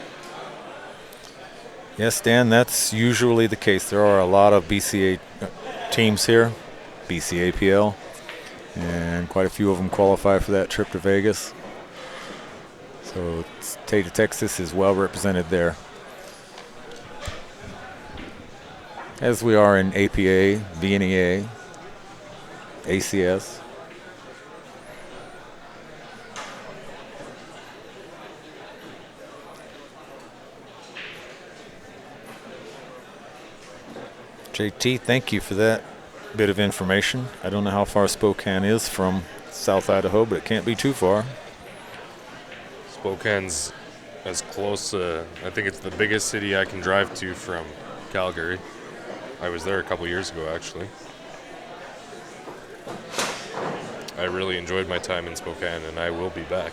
Yes, Dan, that's usually the case. There are a lot of BCA teams here, BCAPL, and quite a few of them qualify for that trip to Vegas. So state of Texas is well represented there. As we are in APA, VNEA, ACS. JT, thank you for that bit of information. I don't know how far Spokane is from South Idaho, but it can't be too far. Spokane's as close, I think it's the biggest city I can drive to from Calgary. I was there a couple years ago, actually. I really enjoyed my time in Spokane, and I will be back.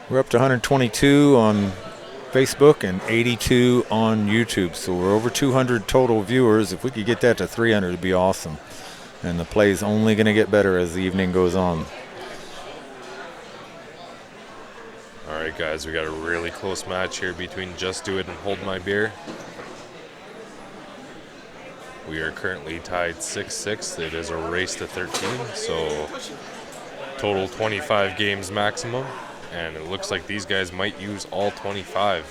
We're up to 122 on Facebook and 82 on YouTube, so we're over 200 total viewers. If we could get that to 300, it'd be awesome. And the play's only going to get better as the evening goes on. All right, guys, we got a really close match here between Just Do It and Hold My Beer. We are currently tied 6-6. It is a race to 13, so total 25 games maximum. And it looks like these guys might use all 25.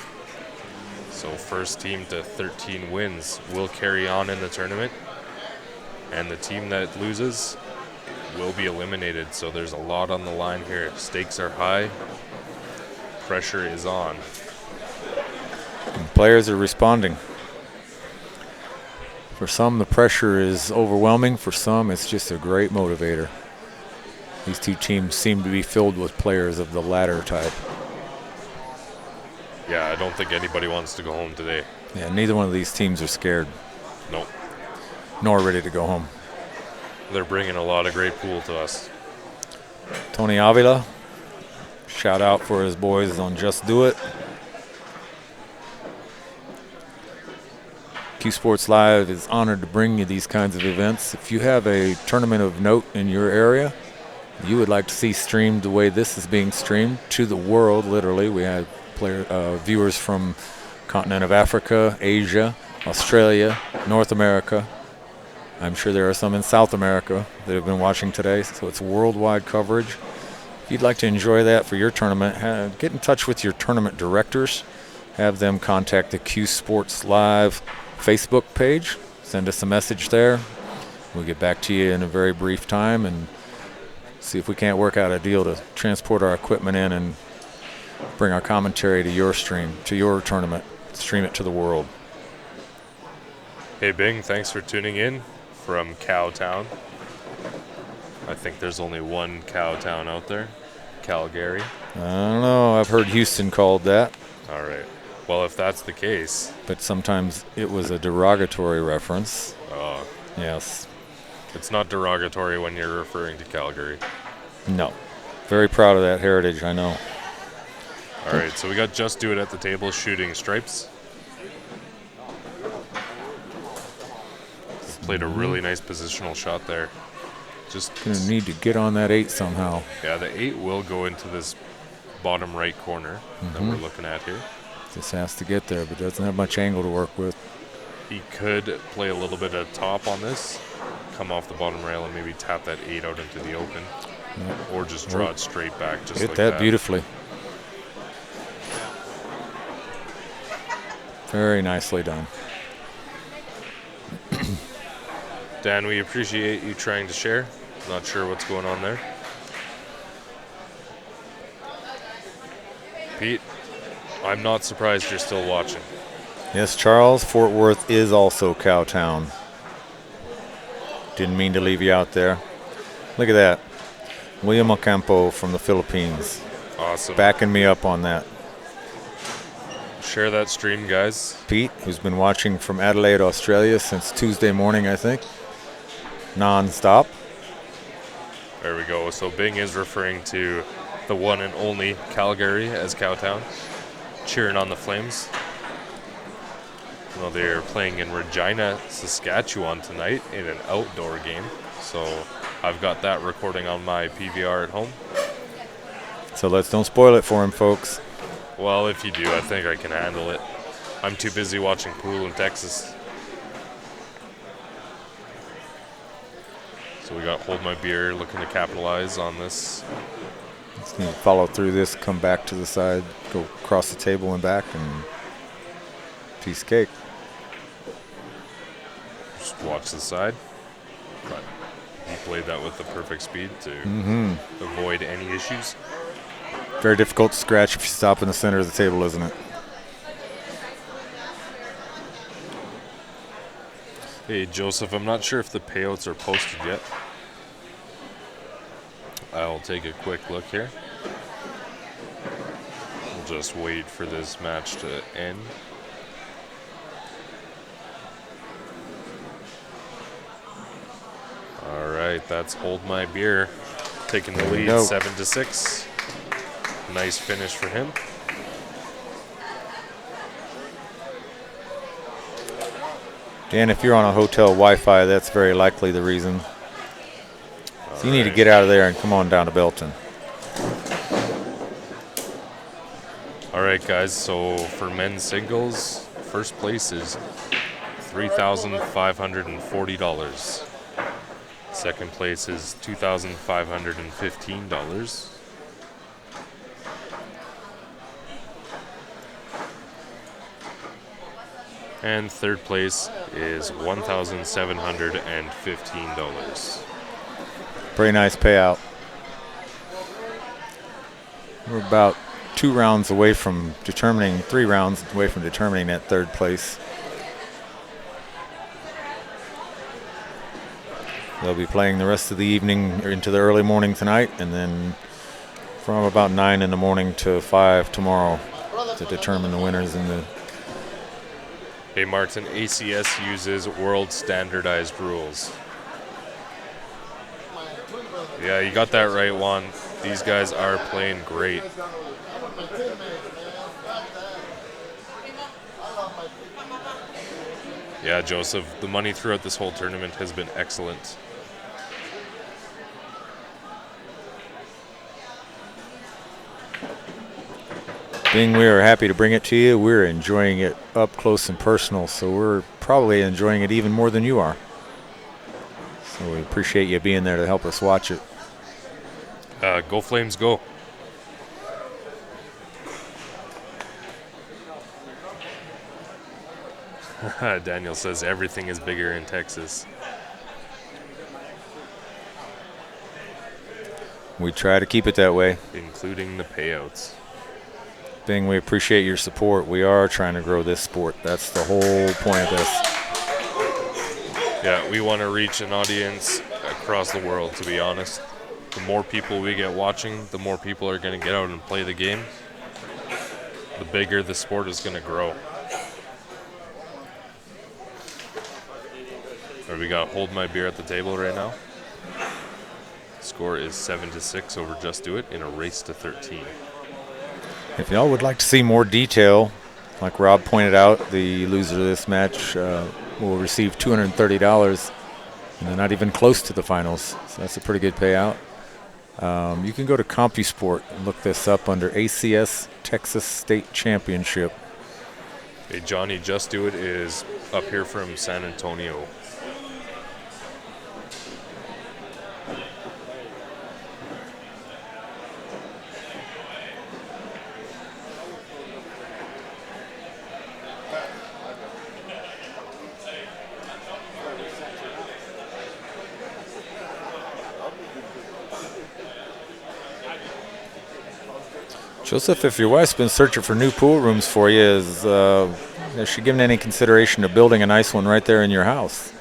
So first team to 13 wins will carry on in the tournament. And the team that loses will be eliminated, so there's a lot on the line here. Stakes are high. Pressure is on. And players are responding. For some, the pressure is overwhelming. For some, it's just a great motivator. These two teams seem to be filled with players of the latter type. Yeah, I don't think anybody wants to go home today. Yeah, neither one of these teams are scared. Nope. Nor ready to go home. They're bringing a lot of great pool to us. Tony Avila, shout out for his boys on Just Do It. Q Sports Live is honored to bring you these kinds of events. If you have a tournament of note in your area you would like to see streamed the way this is being streamed to the world, literally, we have viewers from continent of Africa, Asia, Australia, North America. I'm sure there are some in South America that have been watching today, so it's worldwide coverage. If you'd like to enjoy that for your tournament, get in touch with your tournament directors. Have them contact the Q Sports Live Facebook page. Send us a message there. We'll get back to you in a very brief time and see if we can't work out a deal to transport our equipment in and bring our commentary to your stream, to your tournament, stream it to the world. Hey Bing, thanks for tuning in from Cowtown. I think there's only one Cowtown out there, Calgary. I don't know, I've heard Houston called that. All right. Well, if that's the case. But sometimes it was a derogatory reference. Oh. Yes. It's not derogatory when you're referring to Calgary. No. Very proud of that heritage, I know. All right, so we got Just Do It at the table shooting stripes. Played a really nice positional shot there. Just gonna need to get on that 8 somehow. Yeah, the 8 will go into this bottom right corner that we're looking at here. Just has to get there, but doesn't have much angle to work with. He could play a little bit of top on this, come off the bottom rail and maybe tap that 8 out into the open. Yep. Or just draw it straight back just hit like that beautifully. Very nicely done. Dan, we appreciate you trying to share. Not sure what's going on there. Pete, I'm not surprised you're still watching. Yes, Charles, Fort Worth is also Cowtown. Didn't mean to leave you out there. Look at that. William Ocampo from the Philippines. Awesome. Backing me up on that. Share that stream, guys. Pete, who's been watching from Adelaide, Australia since Tuesday morning, I think. Non-stop. There we go. So Bing is referring to the one and only Calgary as Cowtown. Cheering on the Flames. Well, they're playing in Regina, Saskatchewan tonight in an outdoor game. So I've got that recording on my PVR at home. So don't spoil it for him, folks. Well, if you do, I think I can handle it. I'm too busy watching pool in Texas. So we got Hold My Beer looking to capitalize on this. Just need to follow through this, come back to the side, go across the table and back, and piece of cake. Just watch the side. But he played that with the perfect speed to avoid any issues. Very difficult to scratch if you stop in the center of the table, isn't it? Hey, Joseph, I'm not sure if the payouts are posted yet. I'll take a quick look here. We'll just wait for this match to end. All right, that's Hold My Beer taking the lead 7-6. Nice finish for him. Dan, if you're on a hotel Wi-Fi, that's very likely the reason. So you need to get out of there and come on down to Belton. All right, guys, so for men's singles, first place is $3,540. Second place is $2,515. And third place is $1,715. Pretty nice payout. We're about 3 rounds away from determining that third place. They'll be playing the rest of the evening or into the early morning tonight, and then from about 9 in the morning to 5 tomorrow to determine the winners in the. Hey, Martin, ACS uses world standardized rules. Yeah, you got that right, Juan. These guys are playing great. Yeah, Joseph, the money throughout this whole tournament has been excellent. Being we are happy to bring it to you, we're enjoying it up close and personal, so we're probably enjoying it even more than you are. So we appreciate you being there to help us watch it. Go Flames, go. Daniel says everything is bigger in Texas. We try to keep it that way. Including the payouts. Bing, we appreciate your support. We are trying to grow this sport. That's the whole point of this. Yeah, we want to reach an audience across the world, to be honest. The more people we get watching, the more people are going to get out and play the game. The bigger the sport is going to grow. Or we got Hold My Beer at the table right now. Score is 7-6 over Just Do It in a race to 13. If y'all would like to see more detail, like Rob pointed out, the loser of this match will receive $230, and they're not even close to the finals. So that's a pretty good payout. You can go to CompuSport and look this up under ACS Texas State Championship. Hey, Johnny, Just Do It is up here from San Antonio. Joseph, if your wife's been searching for new pool rooms for you, has she given any consideration to building a nice one right there in your house?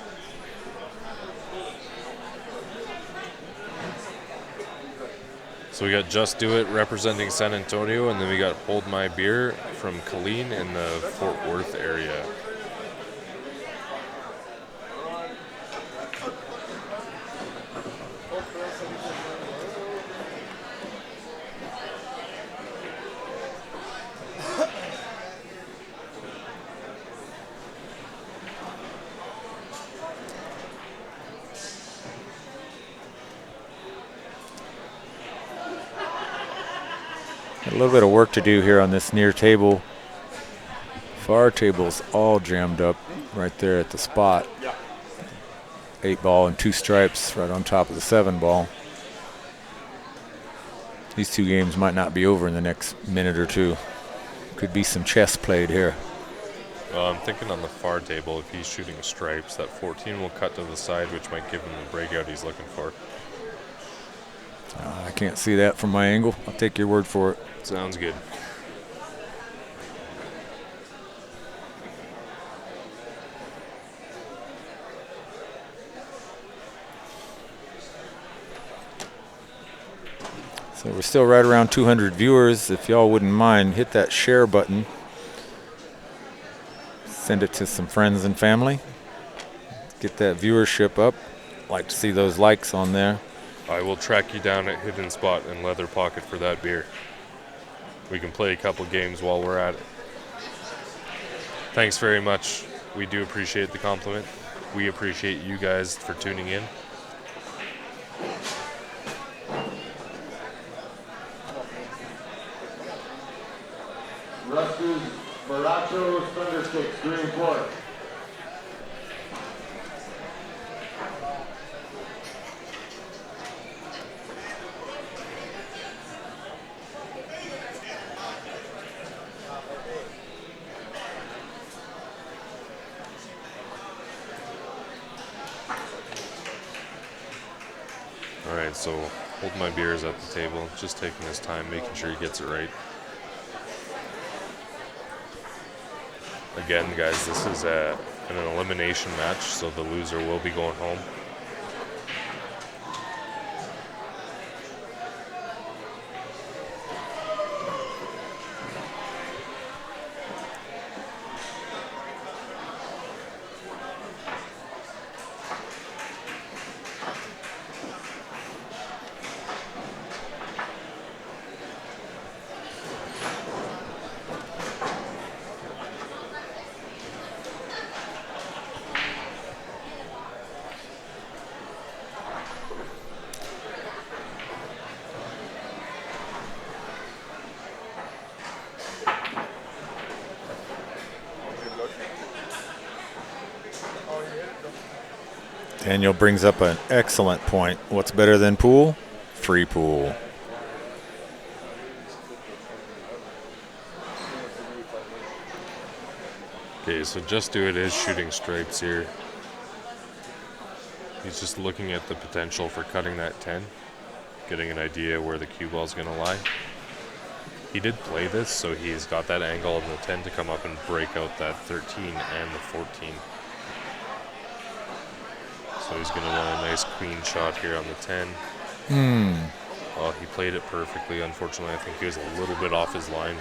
So we got Just Do It representing San Antonio, and then we got Hold My Beer from Killeen in the Fort Worth area. A little bit of work to do here on this near table. Far table's all jammed up right there at the spot. 8 ball and 2 stripes right on top of the 7 ball. These 2 games might not be over in the next minute or two. Could be some chess played here. Well, I'm thinking on the far table, if he's shooting stripes, that 14 will cut to the side, which might give him the breakout he's looking for. I can't see that from my angle. I'll take your word for it. Sounds good. So we're still right around 200 viewers. If y'all wouldn't mind, hit that share button. Send it to some friends and family. Get that viewership up. Like to see those likes on there. I will track you down at Hidden Spot and Leather Pocket for that beer. We can play a couple games while we're at it. Thanks very much. We do appreciate the compliment. We appreciate you guys for tuning in. Rusty's Baracho Thundersticks, green court. All right, so hold my beers at the table, just taking his time, making sure he gets it right. Again, guys, this is an elimination match, so the loser will be going home. Daniel brings up an excellent point. What's better than pool? Free pool. Okay, so Just Do It is shooting stripes here. He's just looking at the potential for cutting that 10, getting an idea where the cue ball is going to lie. He did play this, so he's got that angle on the 10 to come up and break out that 13 and the 14. So he's going to want a nice clean shot here on the 10. Well, he played it perfectly. Unfortunately, I think he was a little bit off his line.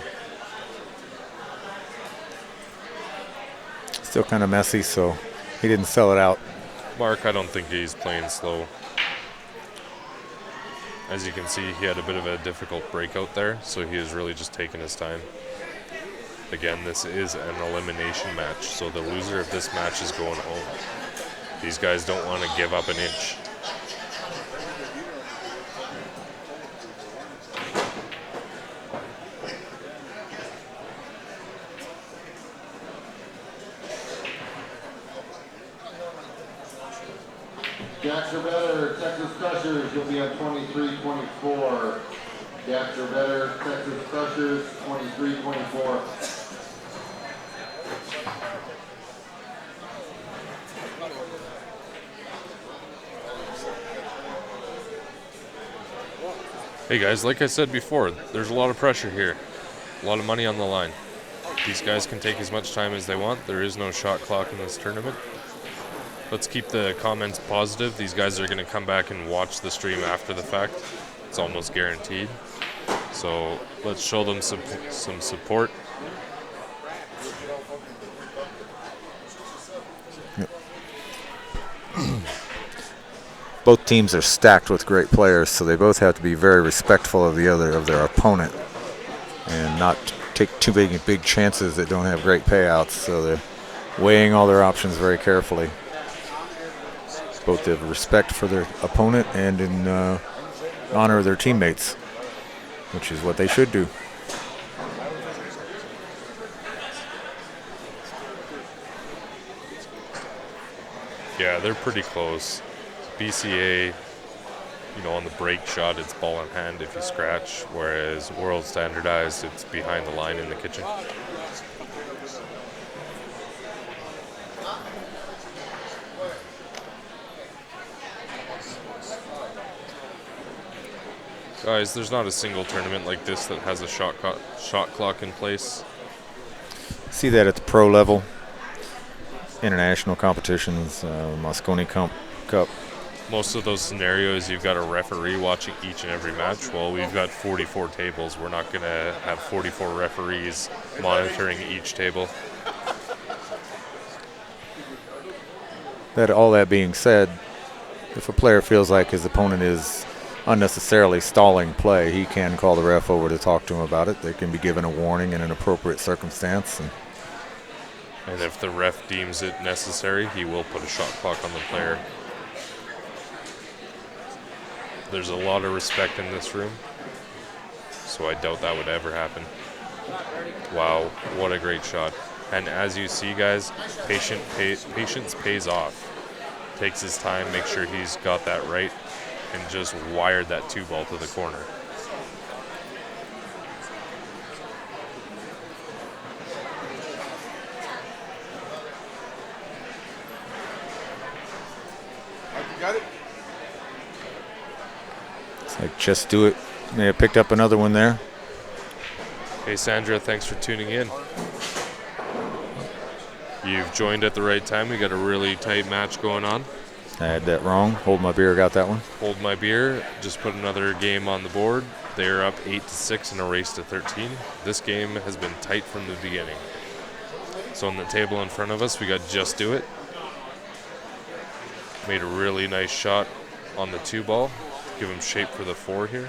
Still kind of messy, so he didn't sell it out. Mark, I don't think he's playing slow. As you can see, he had a bit of a difficult breakout there, so he is really just taking his time. Again, this is an elimination match, so the loser of this match is going home. These guys don't want to give up an inch. Jacks are better, Texas Crushers will be on 23-24. Jacks are better, Texas Crushers 23-24. Hey guys, like I said before, there's a lot of pressure here. A lot of money on the line. These guys can take as much time as they want. There is no shot clock in this tournament. Let's keep the comments positive. These guys are going to come back and watch the stream after the fact. It's almost guaranteed. So let's show them some support. Both teams are stacked with great players, so they both have to be very respectful of their opponent, and not take too big chances that don't have great payouts. So they're weighing all their options very carefully. Both have respect for their opponent and in honor of their teammates, which is what they should do. Yeah, they're pretty close. BCA, on the break shot, it's ball in hand if you scratch, whereas World Standardized, it's behind the line in the kitchen. Guys, there's not a single tournament like this that has a shot clock in place. See that at the pro level, international competitions, Moscone Cup. Most of those scenarios, you've got a referee watching each and every match. Well, we've got 44 tables. We're not going to have 44 referees monitoring each table. All that being said, if a player feels like his opponent is unnecessarily stalling play, he can call the ref over to talk to him about it. They can be given a warning in an appropriate circumstance. And if the ref deems it necessary, he will put a shot clock on the player. There's a lot of respect in this room, so I doubt that would ever happen. Wow, what a great shot. And as you see, guys, patience pays off. Takes his time, make sure he's got that right, and just wired that 2-ball to the corner. Got it? Like, just do it. May have picked up another one there. Hey, Sandra, thanks for tuning in. You've joined at the right time. We got a really tight match going on. I had that wrong. Hold my beer, got that one. Hold my beer. Just put another game on the board. They're up 8-6 in a race to 13. This game has been tight from the beginning. So on the table in front of us, we got Just Do It. Made a really nice shot on the 2 ball. Give him shape for the 4 here.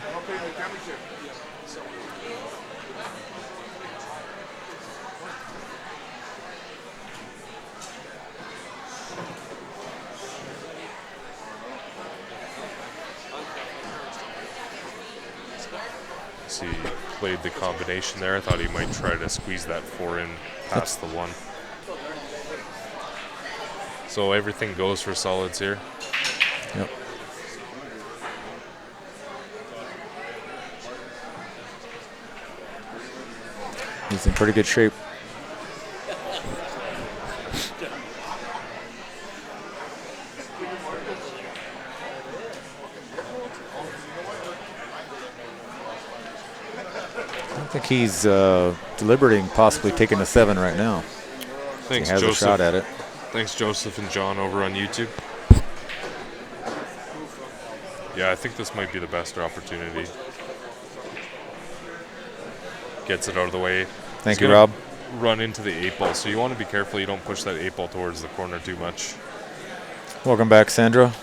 He played the combination there. I thought he might try to squeeze that 4 in past the 1. So everything goes for solids here. Yep. He's in pretty good shape. I think he's deliberating possibly taking a 7 right now. Thanks, he has Joseph. a shot at it. Thanks, Joseph and John over on YouTube. Yeah, I think this might be the best opportunity. Gets it out of the way. Thank you, Rob. Run into the 8 ball, so you want to be careful you don't push that 8 ball towards the corner too much. Welcome back, Sandra.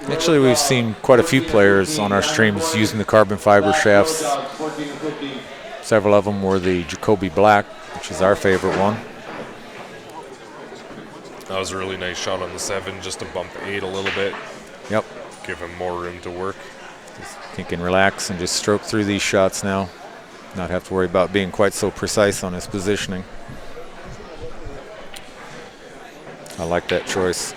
Actually, we've seen quite a few players on our streams using the carbon fiber shafts. Several of them were the Jacoby Black, which is our favorite one. That was a really nice shot on the 7, just to bump 8 a little bit. Yep. Give him more room to work. He can relax and just stroke through these shots now. Not have to worry about being quite so precise on his positioning. I like that choice.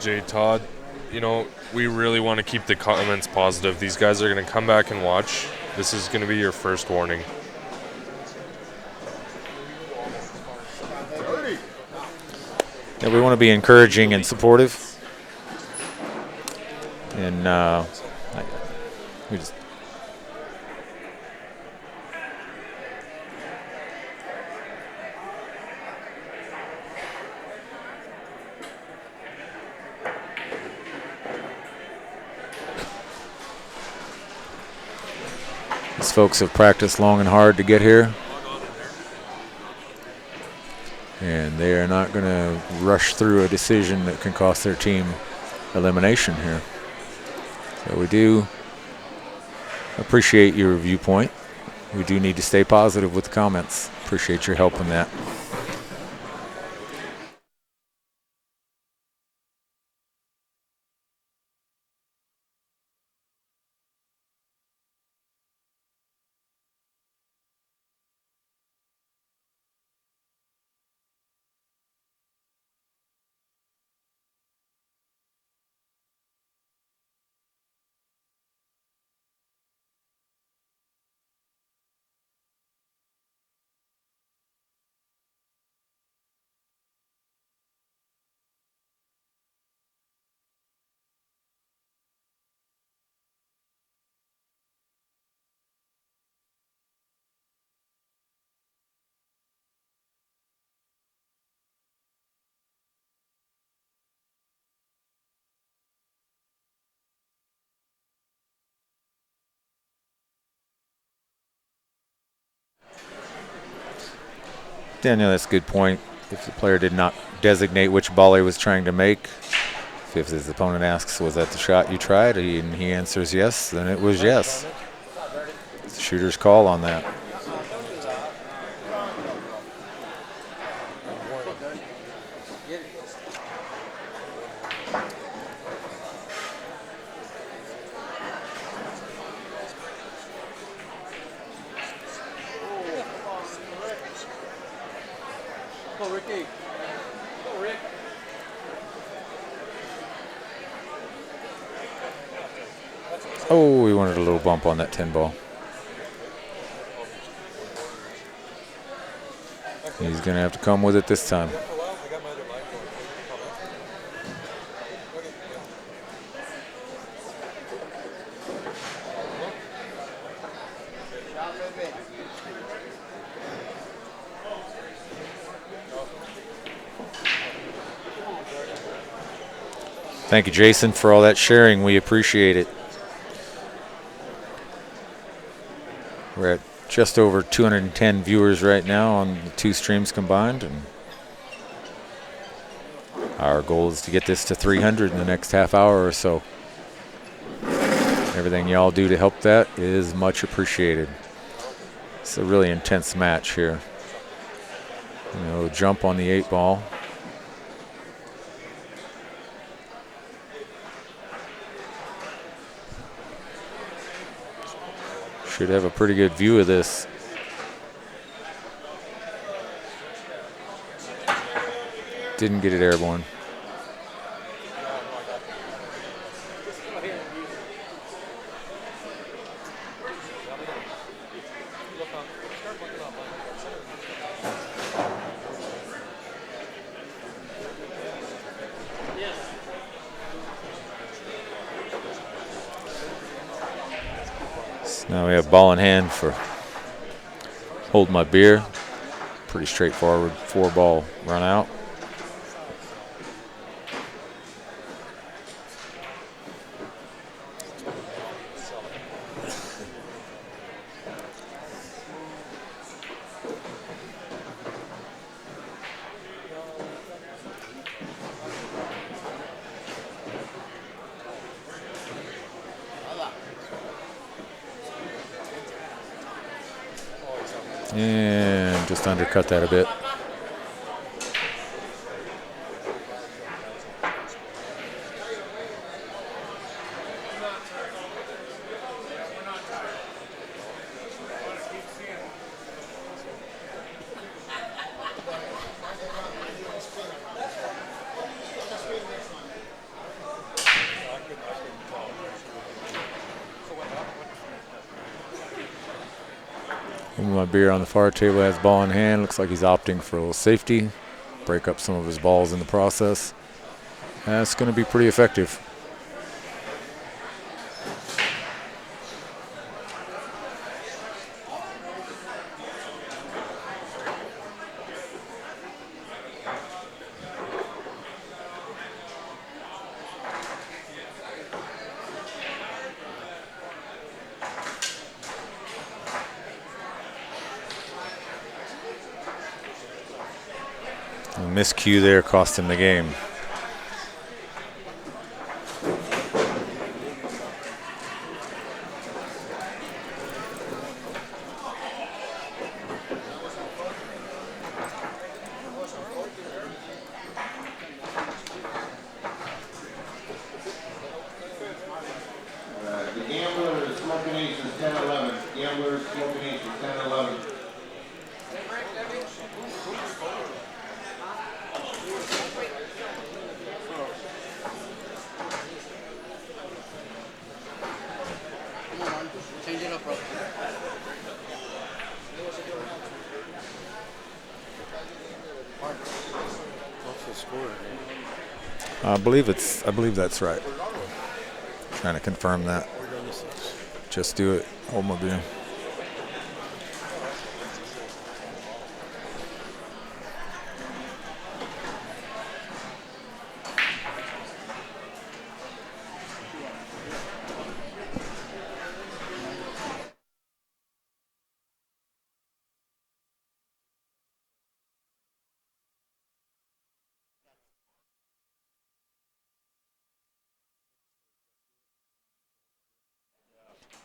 Jay Todd, you know, we really want to keep the comments positive. These guys are going to come back and watch. This is going to be your first warning. Yeah, we want to be encouraging and supportive. And we just these folks have practiced long and hard to get here. And they are not going to rush through a decision that can cost their team elimination here. So we do appreciate your viewpoint. We do need to stay positive with the comments. Appreciate your help in that. Daniel, that's a good point. If the player did not designate which ball he was trying to make, if his opponent asks, was that the shot you tried, and he answers yes, then it was yes. It's the shooter's call on that. Oh, we wanted a little bump on that 10 ball. He's going to have to come with it this time. Thank you, Jason, for all that sharing. We appreciate it. We're at just over 210 viewers right now on the 2 streams combined, and our goal is to get this to 300 in the next half hour or so. Everything y'all do to help that is much appreciated. It's a really intense match here. Jump on the 8 ball. Should have a pretty good view of this. Didn't get it airborne. Now we have ball in hand for Hold My Beer. Pretty straightforward 4-ball run out. And just undercut that a bit. My Beer on the far table has ball in hand. Looks like he's opting for a little safety. Break up some of his balls in the process. That's going to be pretty effective. Miscue there cost him the game. The Gamblers Smoking Aces 10-11. Gamblers Smoking Aces 10-11. Change it up, bro. What's the score? I believe that's right. Trying to confirm that. Just do it. Hold my beer.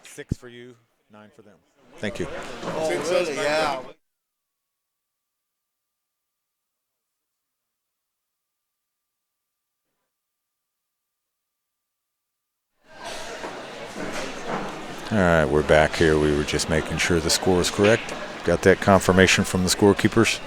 Six for you, 9 for them. Thank you. Oh, really? Yeah. All right, we're back here. We were just making sure the score is correct. Got that confirmation from the scorekeepers.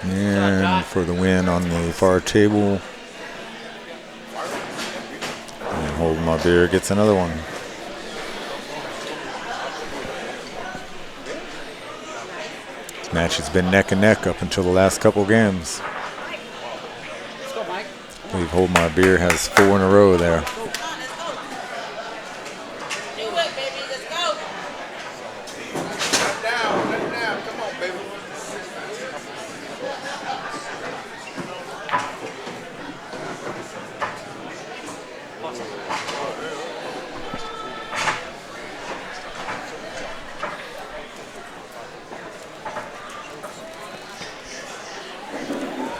And for the win on the far table. And Holding My Beer gets another one. This match has been neck and neck up until the last couple games. I believe Hold My Beer has 4 in a row there.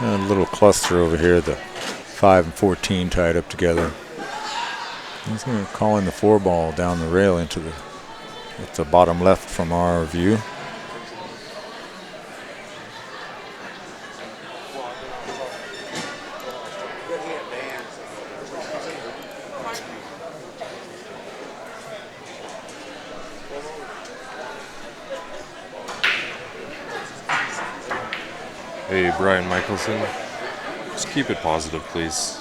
A little cluster over here, the 5 and 14 tied up together. He's going to call in the 4 ball down the rail into the bottom left from our view. Hey, Brian Michelson, just keep it positive, please.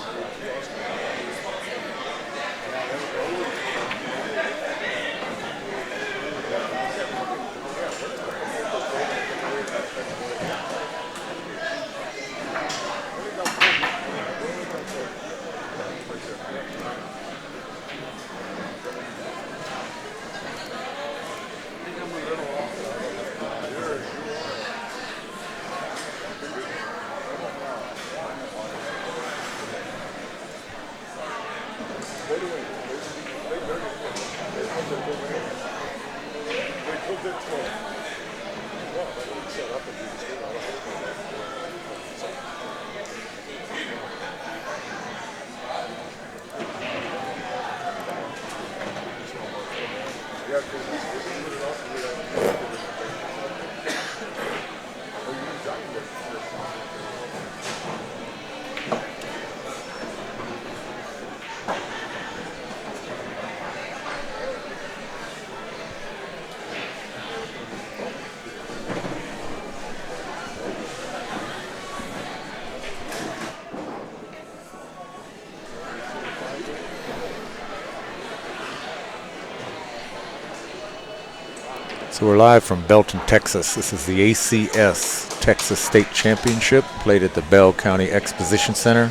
So we're live from Belton, Texas. This is the ACS Texas State Championship, played at the Bell County Exposition Center.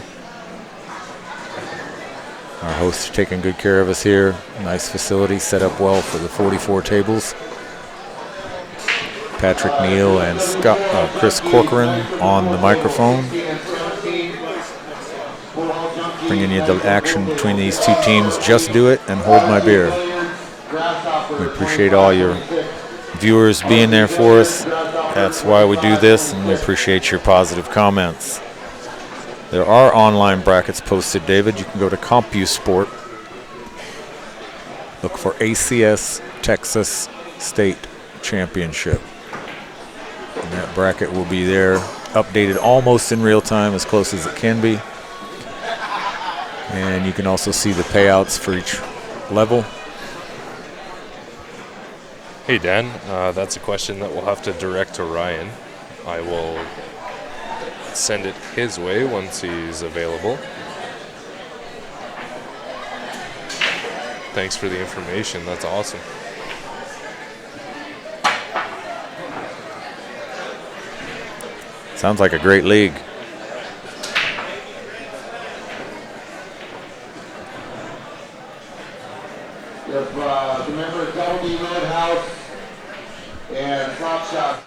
Our hosts are taking good care of us here. Nice facility, set up well for the 44 tables. Patrick Neal and Chris Corcoran on the microphone, bringing you the action between these two teams. Just Do It and Hold My Beer. We appreciate all your viewers being there for us. That's why we do this, and we appreciate your positive comments. There are online brackets posted, David. You can go to CompuSport, look for ACS Texas State Championship. And that bracket will be there, updated almost in real time, as close as it can be. And you can also see the payouts for each level. Hey, Dan, that's a question that we'll have to direct to Ryan. I will send it his way once he's available. Thanks for the information. That's awesome. Sounds like a great league. If the members Double D Roadhouse and Flop Shop.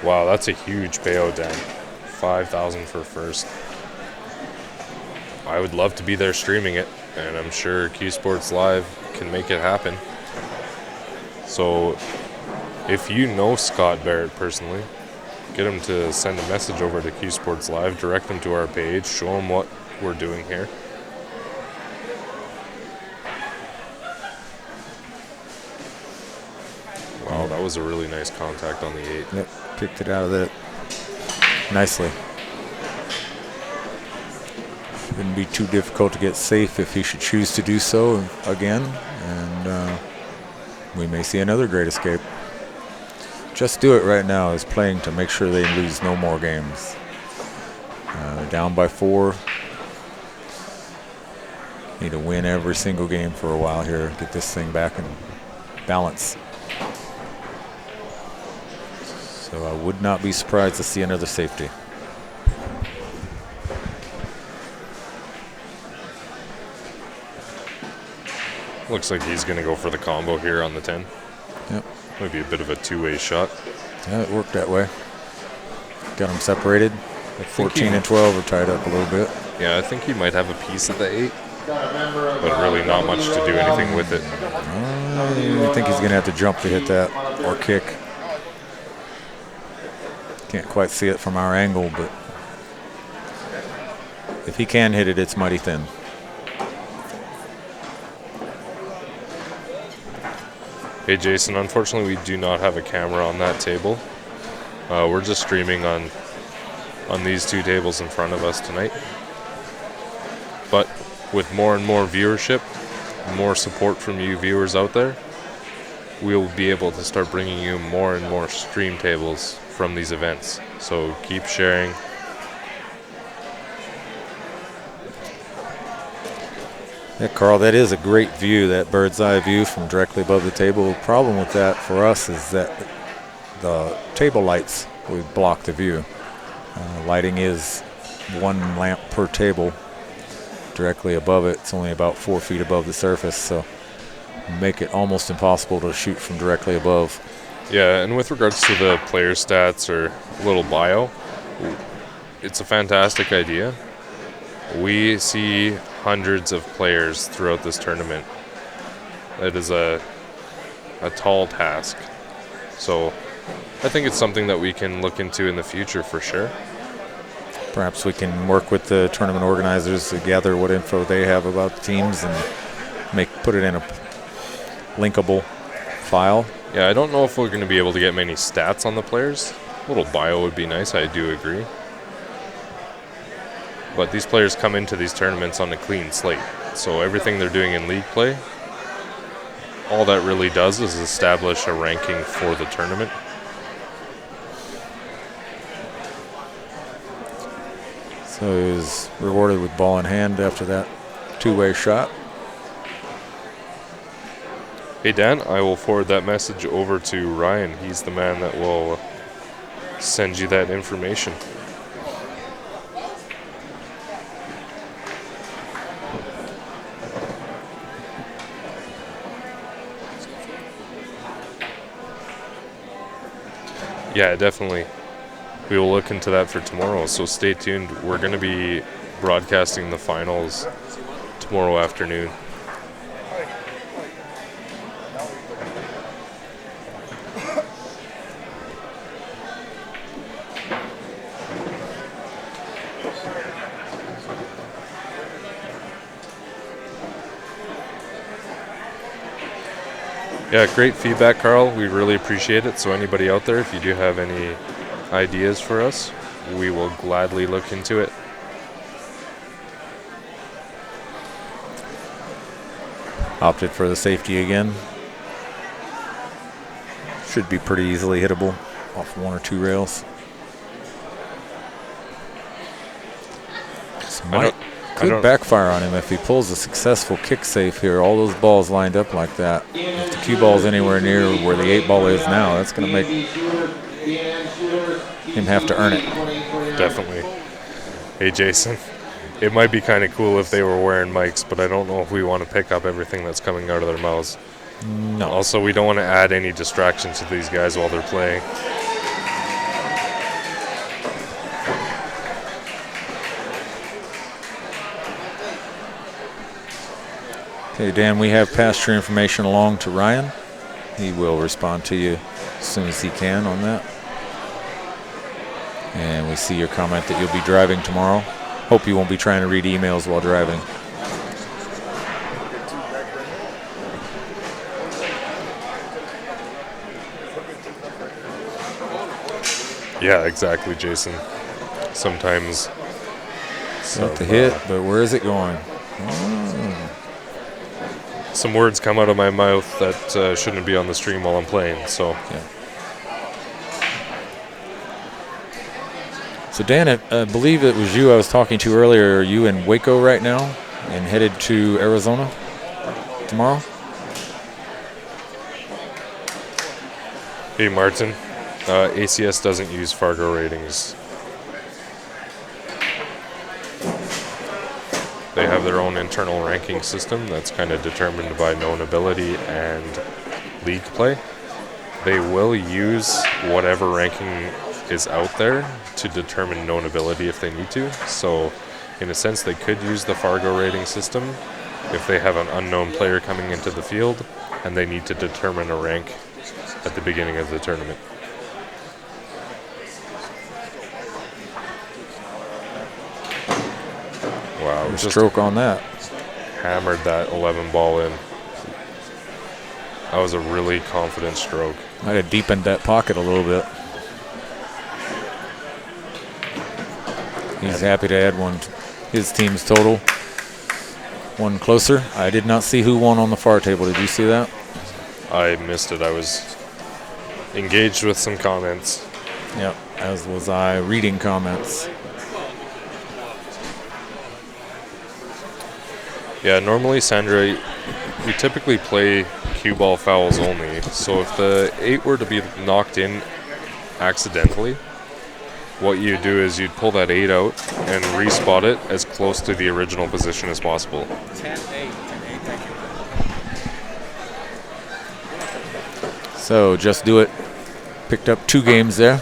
Wow, that's a huge payout, Dan. 5,000 for first. I would love to be there streaming it. and I'm sure Q Sports Live can make it happen. So if you know Scott Barrett personally, get him to send a message over to Q Sports Live, direct him to our page, show him what we're doing here. Wow, that was a really nice contact on the 8. Yep, kicked it out of it nicely. Shouldn't be too difficult to get safe if he should choose to do so again, and we may see another great escape. Just Do It right now is playing to make sure they lose no more games. They're down by 4. Need to win every single game for a while here, get this thing back in balance. So I would not be surprised to see another safety. Looks like he's going to go for the combo here on the 10. Yep. Maybe a bit of a two-way shot. Yeah, it worked that way. Got them separated. At 14 and 12 are tied up a little bit. Yeah, I think he might have a piece of the 8, but really not much to do anything with it. I think he's going to have to jump to hit that or kick. Can't quite see it from our angle, but if he can hit it, it's mighty thin. Hey Jason, unfortunately we do not have a camera on that table. We're just streaming on these 2 tables in front of us tonight. But with more and more viewership, more support from you viewers out there, we'll be able to start bringing you more and more stream tables from these events. So keep sharing. Yeah, Carl, that is a great view, that bird's eye view from directly above the table. The problem with that for us is that the table lights would block the view. Lighting is 1 lamp per table directly above it. It's only about 4 feet above the surface, so make it almost impossible to shoot from directly above. Yeah, and with regards to the player stats or little bio, it's a fantastic idea. We see hundreds of players throughout this tournament. It is a tall task. So I think it's something that we can look into in the future for sure. Perhaps we can work with the tournament organizers to gather what info they have about the teams and put it in a linkable file. Yeah, I don't know if we're going to be able to get many stats on the players. A little bio would be nice, I do agree. But these players come into these tournaments on a clean slate. So everything they're doing in league play, all that really does is establish a ranking for the tournament. So he was rewarded with ball in hand after that 2-way shot. Hey Dan, I will forward that message over to Ryan. He's the man that will send you that information. Yeah, definitely. We will look into that for tomorrow, so stay tuned. We're going to be broadcasting the finals tomorrow afternoon. Yeah, great feedback, Carl. We really appreciate it. So anybody out there, if you do have any ideas for us, we will gladly look into it. Opted for the safety again. Should be pretty easily hittable off 1 or 2 rails. Could backfire on him if he pulls a successful kick safe here. All those balls lined up like that. If the cue ball's anywhere near where the 8 ball is now, that's going to make him have to earn it. Definitely. Hey, Jason, it might be kind of cool if they were wearing mics, but I don't know if we want to pick up everything that's coming out of their mouths. No. Also, we don't want to add any distractions to these guys while they're playing. Okay, Dan, we have passed your information along to Ryan. He will respond to you as soon as he can on that. And we see your comment that you'll be driving tomorrow. Hope you won't be trying to read emails while driving. Yeah, exactly, Jason. Sometimes. Not the hit, but where is it going? Some words come out of my mouth that shouldn't be on the stream while I'm playing. So. Yeah. So Dan, I believe it was you I was talking to earlier. Are you in Waco right now and headed to Arizona tomorrow? Hey, Martin. ACS doesn't use Fargo ratings. They have their own internal ranking system that's kind of determined by known ability and league play. They will use whatever ranking is out there to determine known ability if they need to. So in a sense, they could use the Fargo rating system if they have an unknown player coming into the field and they need to determine a rank at the beginning of the tournament. Wow, Just stroke on that. Hammered that 11 ball in. That was a really confident stroke. Might have deepened that pocket a little bit. He's happy to add one to his team's total. One closer. I did not see who won on the far table. Did you see that? I missed it. I was engaged with some comments. Yep, as was I, reading comments. Yeah, normally, Sandra, we typically play cue ball fouls only. So if the 8 were to be knocked in accidentally, what you do is you'd pull that 8 out and respot it as close to the original position as possible. 10-8. So just do it. Picked up 2 games there.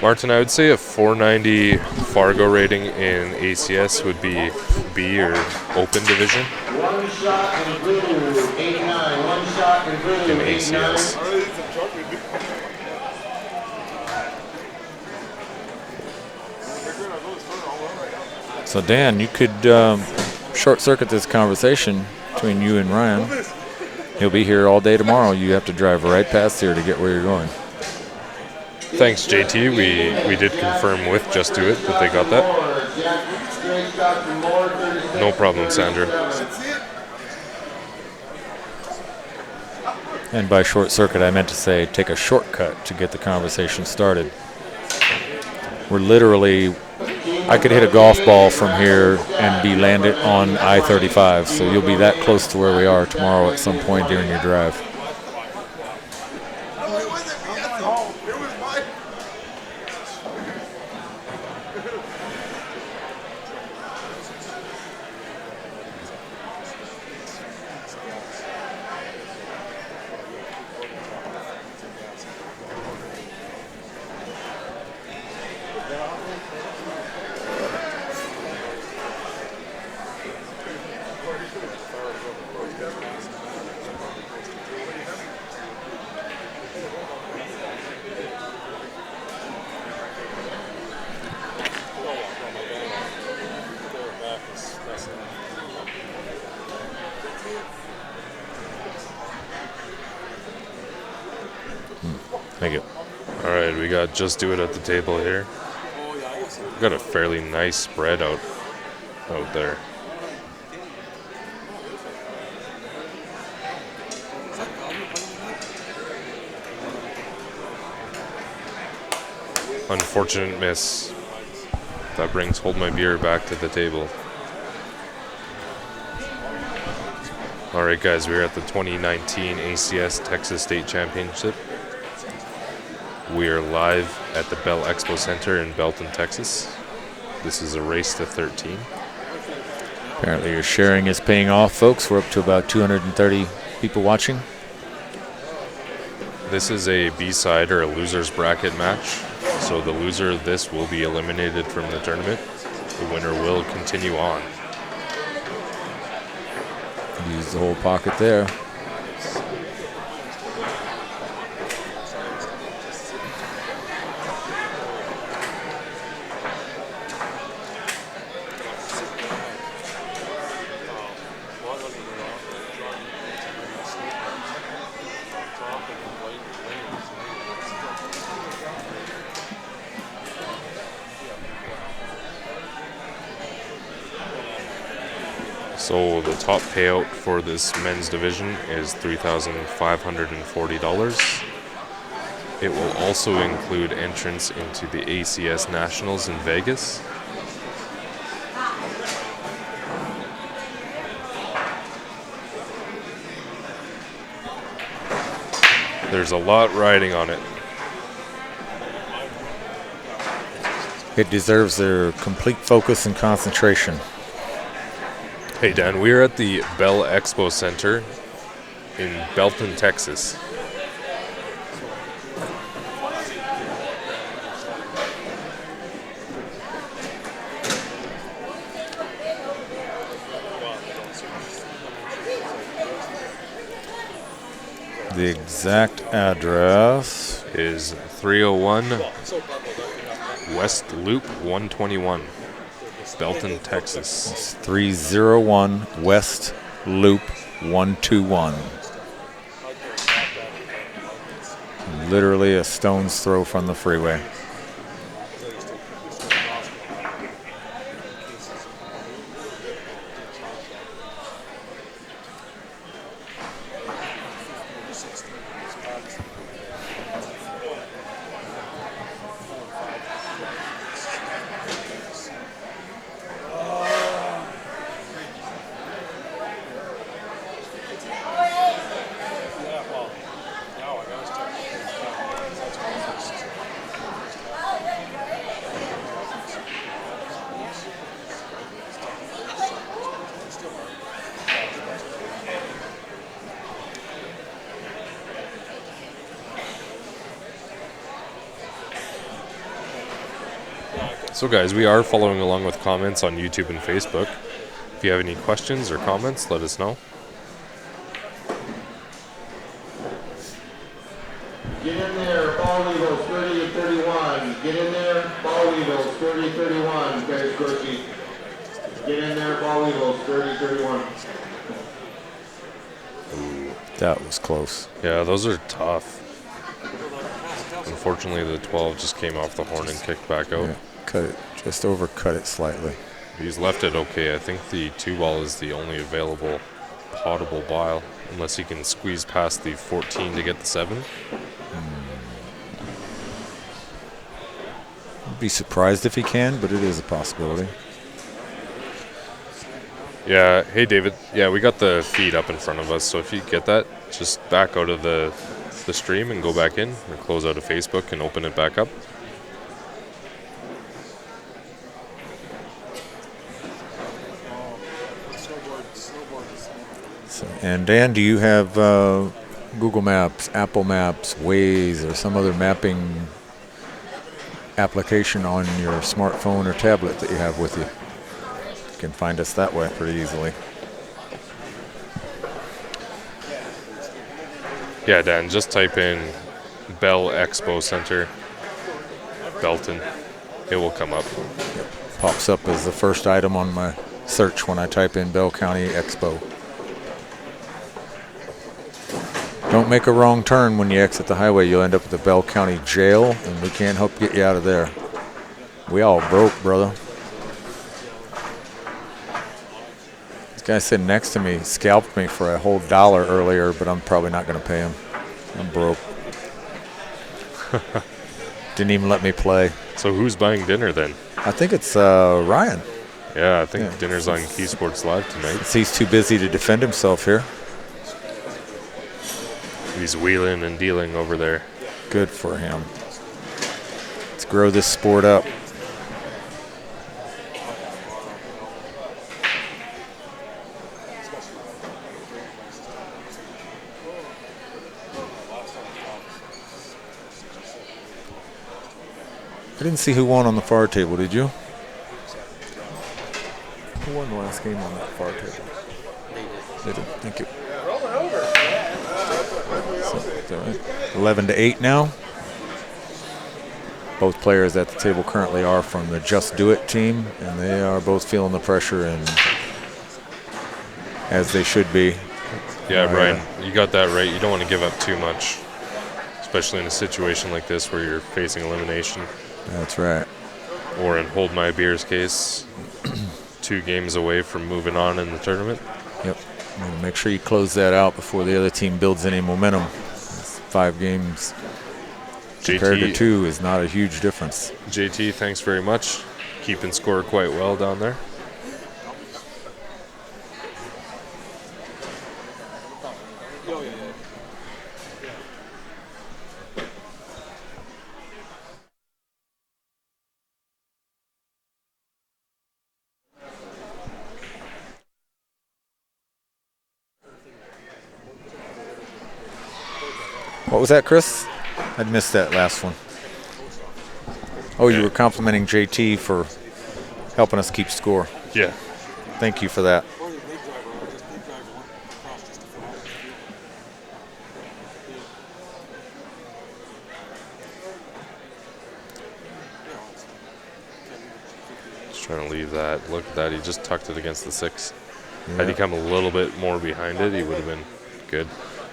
Martin, I would say a 490 Fargo rating in ACS would be B or open division. One shot and blue, 8-9. One shot and blue, In 8-9. ACS. So Dan, you could short circuit this conversation between you and Ryan. He'll be here all day tomorrow. You have to drive right past here to get where you're going. Thanks, JT. We did confirm with Just Do It that they got that. No problem, Sandra. And by short circuit, I meant to say take a shortcut to get the conversation started. We're literally, I could hit a golf ball from here and be landed on I-35, so you'll be that close to where we are tomorrow at some point during your drive. Thank you. All right, we got Just Do It at the table here. We got a fairly nice spread out there. Unfortunate miss. That brings Hold My Beer back to the table. All right, guys, we're at the 2019 ACS Texas State Championship. We are live at the Bell Expo Center in Belton, Texas. This is a race to 13. Apparently your sharing is paying off, folks. We're up to about 230 people watching. This is a B-side or a loser's bracket match. So the loser of this will be eliminated from the tournament. The winner will continue on. Use the whole pocket there. So the top payout for this men's division is $3,540. It will also include entrance into the ACS Nationals in Vegas. There's a lot riding on it. It deserves their complete focus and concentration. Hey Dan, we're at the Bell Expo Center in Belton, Texas. The exact address Is 301 West Loop 121, Belton, Texas. It's 301 West Loop 121. Literally a stone's throw from the freeway. So guys, we are following along with comments on YouTube and Facebook. If you have any questions or comments, let us know. Get in there, ball eagles, 30 and 31. Get in there, ball eagles, 30, 31. Guys, Corky. Get in there, ball eagles, 30, 31. That was close. Yeah, those are tough. Unfortunately, the 12 just came off the horn and kicked back out. Yeah, cut it, just overcut it slightly. He's left it okay. I think the 2-ball is the only available potable ball, unless he can squeeze past the 14 to get the 7. I'd be surprised if he can, but it is a possibility. Yeah, hey David. Yeah, we got the feed up in front of us, so if you get that, just back out of the stream and go back in, or close out of Facebook and open it back up. So, and Dan, do you have Google Maps, Apple Maps, Waze, or some other mapping application on your smartphone or tablet that you have with you? You can find us that way pretty easily. Yeah, Dan, just type in Bell Expo Center, Belton. It will come up. Pops up as the first item on my search when I type in Bell County Expo. Don't make a wrong turn when you exit the highway. You'll end up at the Bell County Jail, and we can't help get you out of there. We all broke, brother. This guy sitting next to me scalped me for a whole $1 earlier, but I'm probably not going to pay him. I'm broke. Didn't even let me play. So who's buying dinner then? I think it's Ryan. Yeah, I think dinner's on Key Sports Live tonight. He's too busy to defend himself here. He's wheeling and dealing over there. Good for him. Let's grow this sport up. I didn't see who won on the far table, did you? Who won the last game on that far table? Thank you. So, 11-8 now. Both players at the table currently are from the Just Do It team, and they are both feeling the pressure, and as they should be. Yeah, Brian, you got that right. You don't want to give up too much, especially in a situation like this where you're facing elimination. That's right. Or in Hold My Beer's case, 2 games away from moving on in the tournament. Yep. Make sure you close that out before the other team builds any momentum. It's 5 games compared to 2 is not a huge difference. JT, thanks very much. Keeping score quite well down there. What was that, Chris? I missed that last one. Oh, you were complimenting JT for helping us keep score. Yeah. Thank you for that. Just trying to leave that. Look at that. He just tucked it against the 6. Yeah. Had he come a little bit more behind it, he would have been good.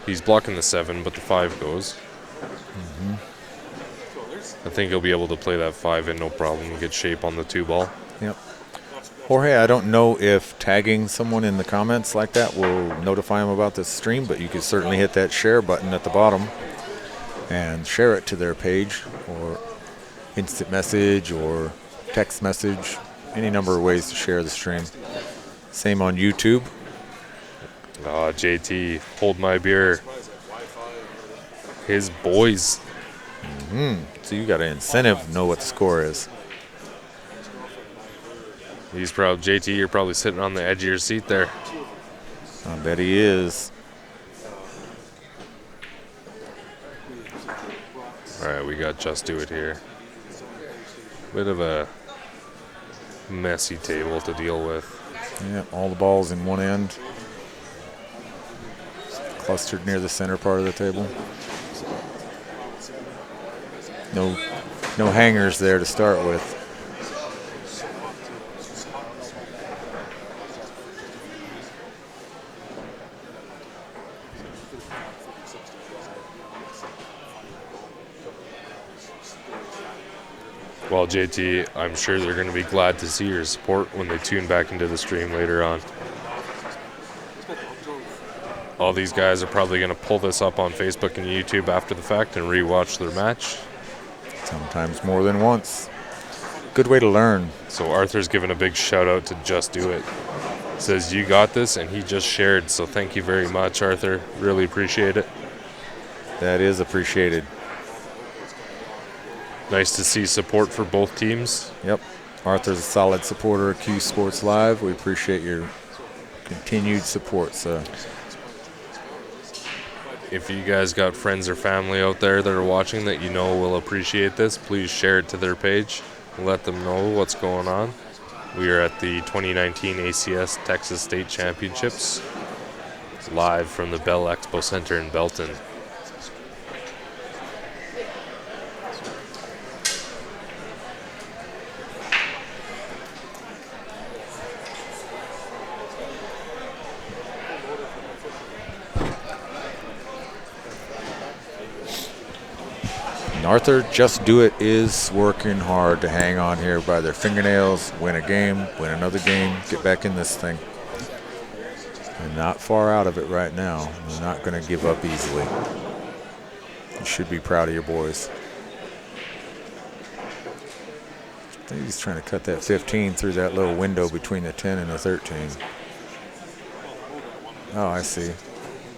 He's blocking the 7, but the 5 goes. I think he'll be able to play that 5 in no problem, get shape on the 2 ball. Yep. Jorge, I don't know if tagging someone in the comments like that will notify them about this stream, but you can certainly hit that share button at the bottom and share it to their page, or instant message or text message, any number of ways to share the stream. Same on YouTube. JT, Hold My Beer. His boys. So you got an incentive to know what the score is. He's probably, JT, you're probably sitting on the edge of your seat there. I bet he is. All right, we got Just Do It here. Bit of a messy table to deal with. Yeah, all the balls in one end, clustered near the center part of the table. No hangers there to start with. Well, JT, I'm sure they're going to be glad to see your support when they tune back into the stream later on. All these guys are probably going to pull this up on Facebook and YouTube after the fact and rewatch their match. Sometimes more than once. Good way to learn. So Arthur's given a big shout out to Just Do It. Says you got this, and he just shared. So thank you very much, Arthur. Really appreciate it. That is appreciated. Nice to see support for both teams. Yep. Arthur's a solid supporter of Q Sports Live. We appreciate your continued support, sir. If you guys got friends or family out there that are watching that you know will appreciate this, please share it to their page. Let them know what's going on. We are at the 2019 ACS Texas State Championships, live from the Bell Expo Center in Belton. Arthur, Just Do It is working hard to hang on here by their fingernails, win a game, win another game, get back in this thing. They're not far out of it right now. They're not going to give up easily. You should be proud of your boys. I think he's trying to cut that 15 through that little window between the 10 and the 13. Oh, I see.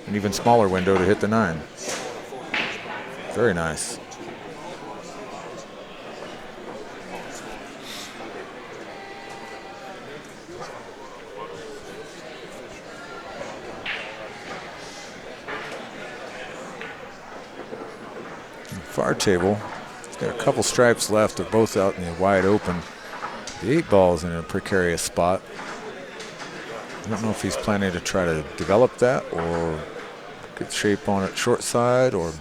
An even smaller window to hit the 9. Very nice. Far table, it's got a couple stripes left. They're both out in the wide open. The 8 ball's in a precarious spot. I don't know if he's planning to try to develop that or get shape on it short side or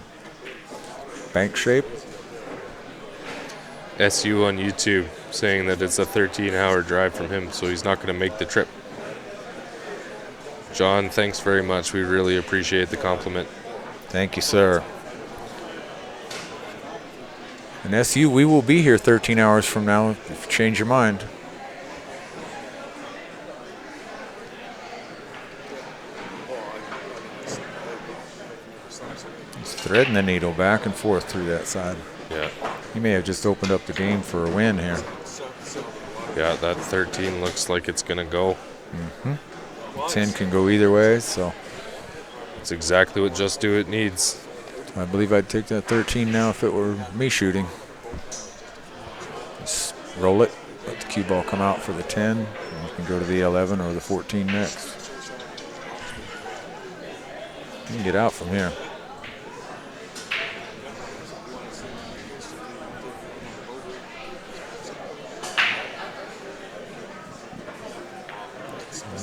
bank shape. SU on YouTube saying that it's a 13-hour drive from him, so he's not going to make the trip. John, thanks very much. We really appreciate the compliment. Thank you, sir. And SU, we will be here 13 hours from now if you change your mind. He's threading the needle back and forth through that side. Yeah. He may have just opened up the game for a win here. Yeah, that 13 looks like it's going to go. 10 can go either way, so It's exactly what Just Do It needs. I believe I'd take that 13 now if it were me shooting. Just roll it, let the cue ball come out for the 10, and you can go to the 11 or the 14 next. You can get out from here.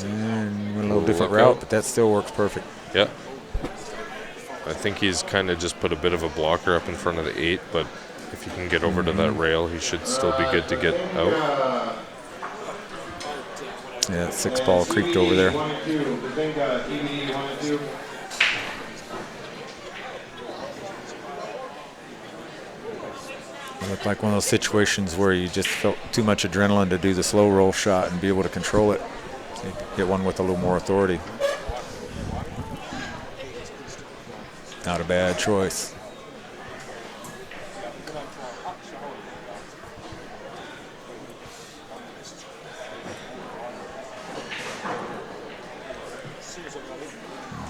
And went a little different route, but that still works perfect. Yeah. I think he's kind of just put a bit of a blocker up in front of the 8, but if he can get over to that rail, he should still be good to get out. Yeah, that 6 ball creeped over there. It looked like one of those situations where you just felt too much adrenaline to do the slow roll shot and be able to control it. So get one with a little more authority. Not a bad choice.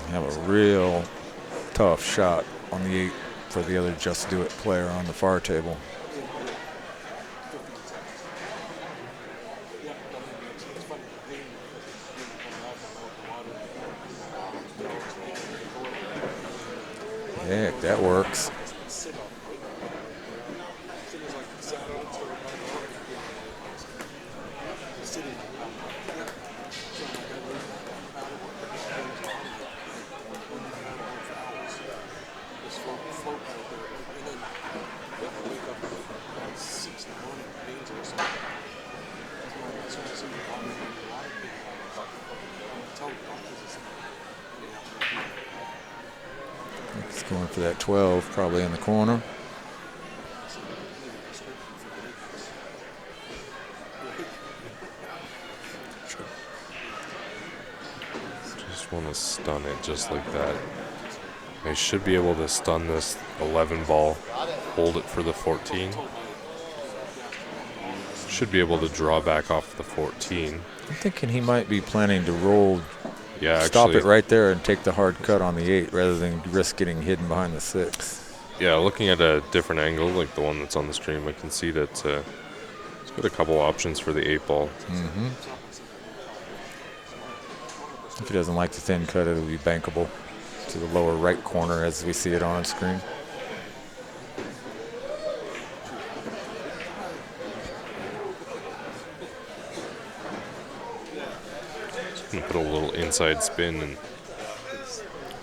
Have a real tough shot on the 8 for the other Just Do It player on the far table. Heck, that works. He's going for that 12, probably in the corner. Just want to stun it just like that. I should be able to stun this 11 ball, hold it for the 14. Should be able to draw back off the 14. I'm thinking he might be planning to roll, Yeah, stop actually, it right there and take the hard cut on the 8 rather than risk getting hidden behind the 6. Yeah, looking at a different angle, like the one that's on the stream, I can see that he's got a couple options for the 8 ball. If he doesn't like the thin cut, it'll be bankable to the lower right corner as we see it on screen. Gonna put a little inside spin and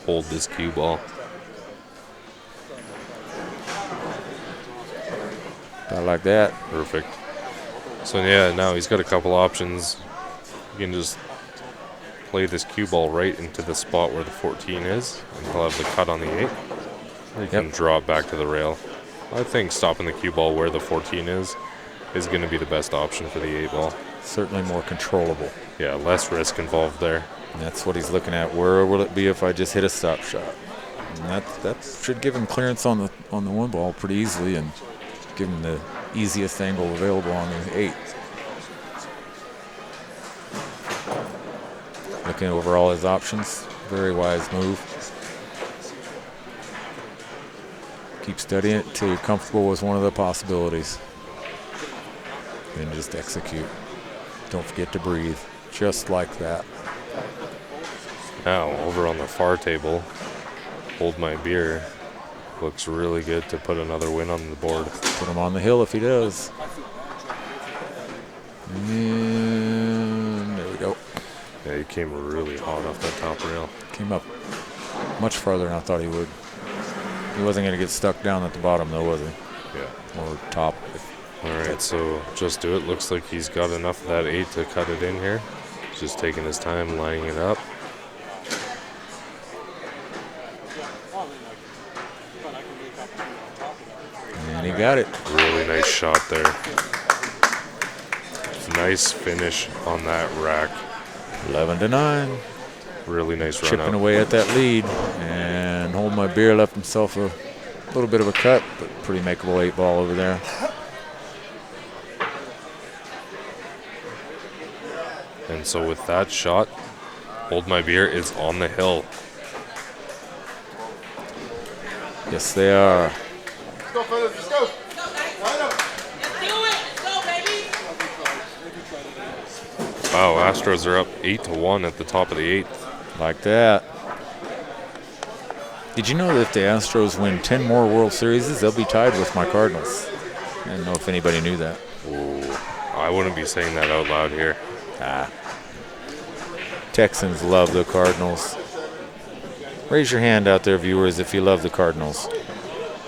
hold this cue ball. I like that. Perfect. So yeah, now he's got a couple options. You can just play this cue ball right into the spot where the 14 is, and he'll have the cut on the 8. Or you can draw it back to the rail. I think stopping the cue ball where the 14 is going to be the best option for the 8 ball. Certainly more controllable. Yeah, less risk involved there. And that's what he's looking at. Where will it be if I just hit a stop shot? And that should give him clearance on the 1 ball pretty easily and give him the easiest angle available on the 8. Looking over all his options, very wise move. Keep studying it until you're comfortable with one of the possibilities. Then just execute. Don't forget to breathe, just like that. Now, over on the far table, hold my beer. Looks really good to put another win on the board. Put him on the hill if he does. And there we go. Yeah, he came really hot off that top rail. Came up much farther than I thought he would. He wasn't going to get stuck down at the bottom, though, was he? Yeah. Or top. All right, so Just Do It. Looks like he's got enough of that 8 to cut it in here. Just taking his time, lining it up. And he got it. Really nice shot there. Nice finish on that rack. 11-9. Really nice run Chipping up. away at that lead. And Hold My Beer left himself a little bit of a cut, but pretty makeable 8-ball over there. And so with that shot, Hold My Beer is on the hill. Yes, they are. Let's go, fellas, let's go. Line up. Wow, Astros are up 8-1 at the top of the 8th. Like that. Did you know that if the Astros win 10 more World Series, they'll be tied with my Cardinals? I don't know if anybody knew that. Ooh, I wouldn't be saying that out loud here. Texans love the Cardinals. Raise your hand out there, viewers, if you love the Cardinals.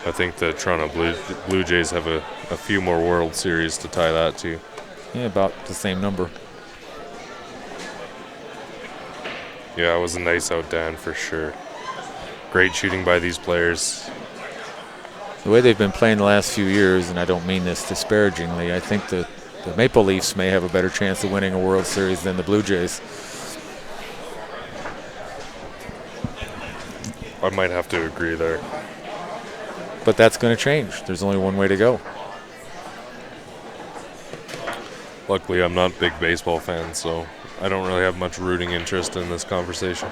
I think the Toronto Blue Jays have a few more World Series to tie that to. Yeah, about the same number. Yeah, it was a nice out, Dan, for sure. Great shooting by these players. The way they've been playing the last few years, and I don't mean this disparagingly, I think the Maple Leafs may have a better chance of winning a World Series than the Blue Jays. I might have to agree there. But that's going to change. There's only one way to go. Luckily, I'm not a big baseball fan, so I don't really have much rooting interest in this conversation.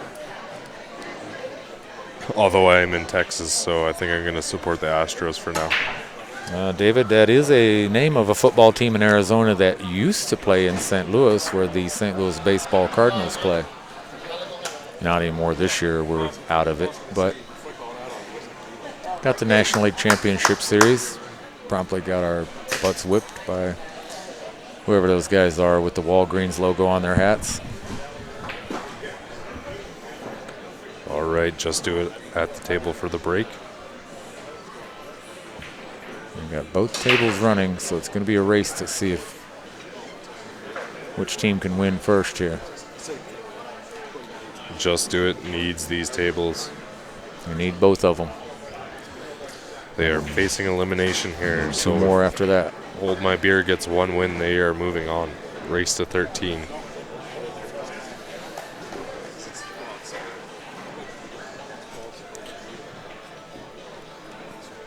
Although I am in Texas, so I think I'm going to support the Astros for now. David, that is a name of a football team in Arizona that used to play in St. Louis, where the St. Louis Baseball Cardinals play. Not anymore this year. We're out of it, but got the National League Championship Series. Promptly got our butts whipped by whoever those guys are with the Walgreens logo on their hats. All right, Just Do It at the table for the break. We've got both tables running, so it's going to be a race to see which team can win first here. Just Do It needs these tables. We need both of them. They are facing elimination here. Two more after that. Hold My Beer gets one win. They are moving on. Race to 13.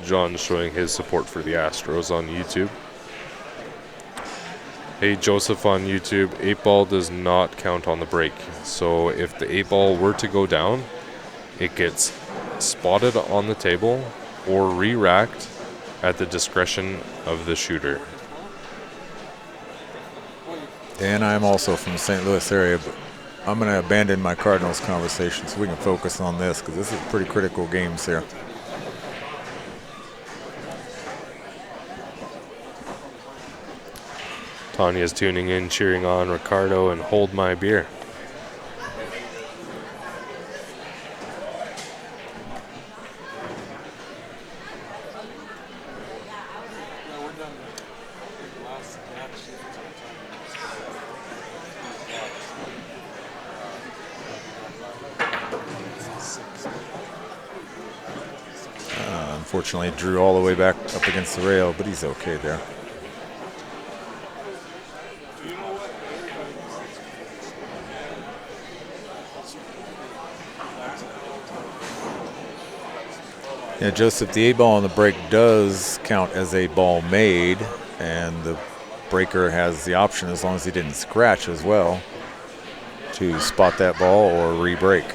John showing his support for the Astros on YouTube. Hey, Joseph on YouTube, 8-ball does not count on the break. So if the 8-ball were to go down, it gets spotted on the table or re-racked at the discretion of the shooter. And I'm also from the St. Louis area, but I'm going to abandon my Cardinals conversation so we can focus on this, because this is pretty critical games here. Tanya's tuning in, cheering on Ricardo and Hold My Beer. Unfortunately, drew all the way back up against the rail, but he's okay there. Yeah, Joseph, the 8-ball on the break does count as a ball made, and the breaker has the option, as long as he didn't scratch as well, to spot that ball or re-break.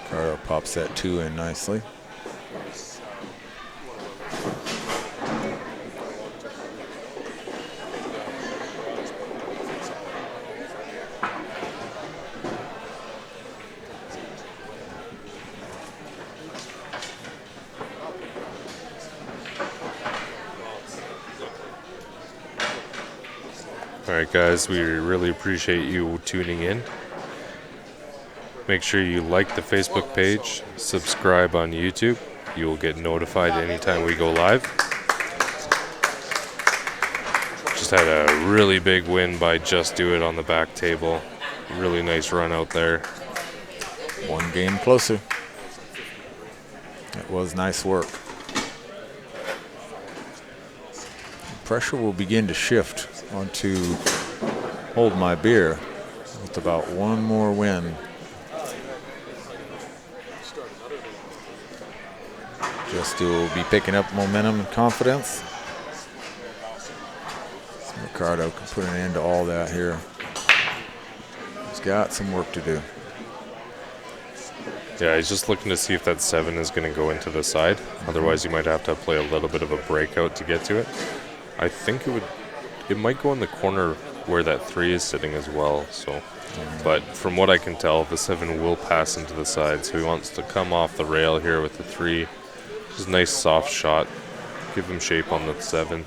Ricardo pops that 2 in nicely. All right, guys, we really appreciate you tuning in. Make sure you like the Facebook page, subscribe on YouTube. You will get notified anytime we go live. Just had a really big win by Just Do It on the back table. Really nice run out there. One game closer. It was nice work. Pressure will begin to shift onto Hold My Beer with about one more win. Just will be picking up momentum and confidence. So Ricardo can put an end to all that here. He's got some work to do. Yeah, he's just looking to see if that 7 is going to go into the side. Otherwise, you might have to play a little bit of a breakout to get to it. I think it might go in the corner where that 3 is sitting as well. So, but from what I can tell, the 7 will pass into the side. So he wants to come off the rail here with the 3. Just a nice soft shot. Give him shape on the 7.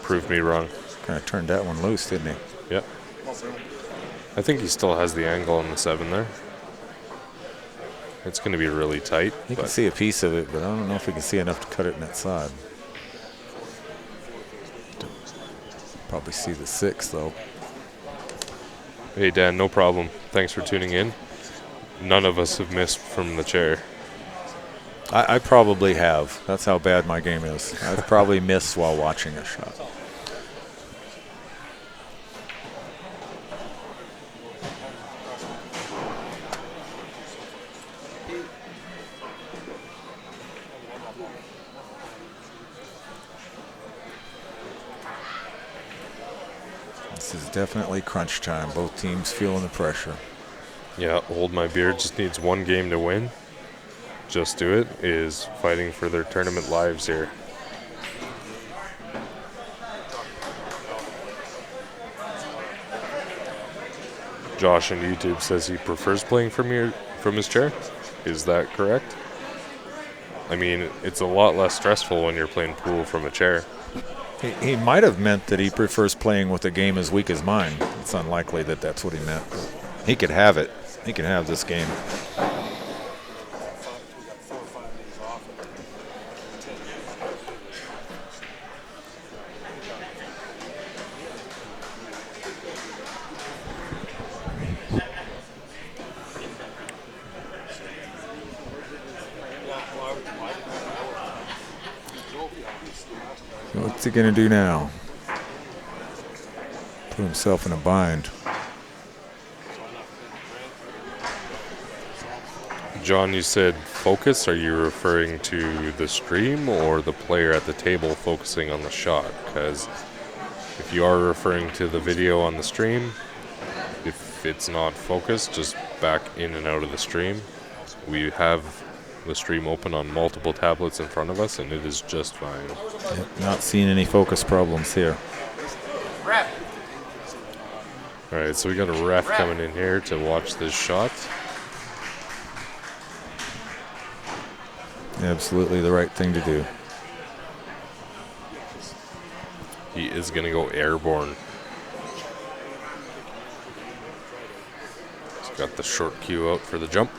Proved me wrong. Kind of turned that one loose, didn't he? Yep. I think he still has the angle on the 7 there. It's going to be really tight. You can see a piece of it, but I don't know if we can see enough to cut it in that side. Probably see the 6, though. Hey, Dan, no problem. Thanks for tuning in. None of us have missed from the chair. I probably have. That's how bad my game is. I've probably missed while watching a shot. This is definitely crunch time. Both teams feeling the pressure. Yeah, Hold My Beer just needs one game to win. Just Do It is fighting for their tournament lives here. Josh on YouTube says he prefers playing from his chair. Is that correct? I mean, it's a lot less stressful when you're playing pool from a chair. He might have meant that he prefers playing with a game as weak as mine. It's unlikely that that's what he meant. He could have it. He can have this game. So what's he going to do now? Put himself in a bind. John, you said focus. Are you referring to the stream or the player at the table focusing on the shot? Because if you are referring to the video on the stream, if it's not focused, just back in and out of the stream. We have the stream open on multiple tablets in front of us, and it is just fine. Yep, not seeing any focus problems here. All right, so we got a ref coming in here to watch this shot. Absolutely the right thing to do. He is going to go airborne. He's got the short cue out for the jump.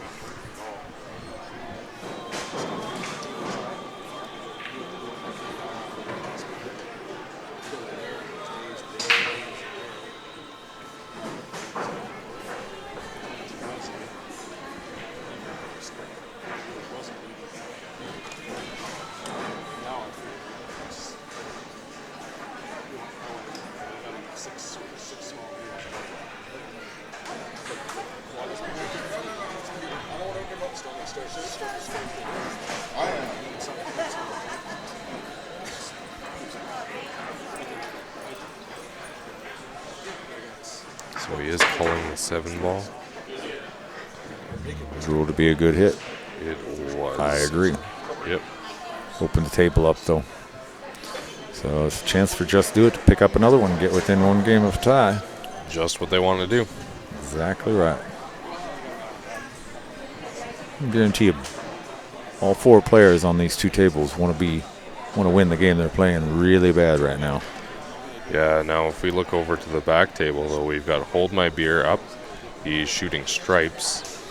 So he is calling the 7 ball. It's ruled to be a good hit. It was. I agree. Yep. Open the table up, though. So it's a chance for Just Do It to pick up another one and get within one game of tie. Just what they want to do. Exactly right. I guarantee you all 4 players on these 2 tables want to be want to win the game. They're playing really bad right now. Yeah, now if we look over to the back table, though, we've got Hold My Beer up. He's shooting stripes.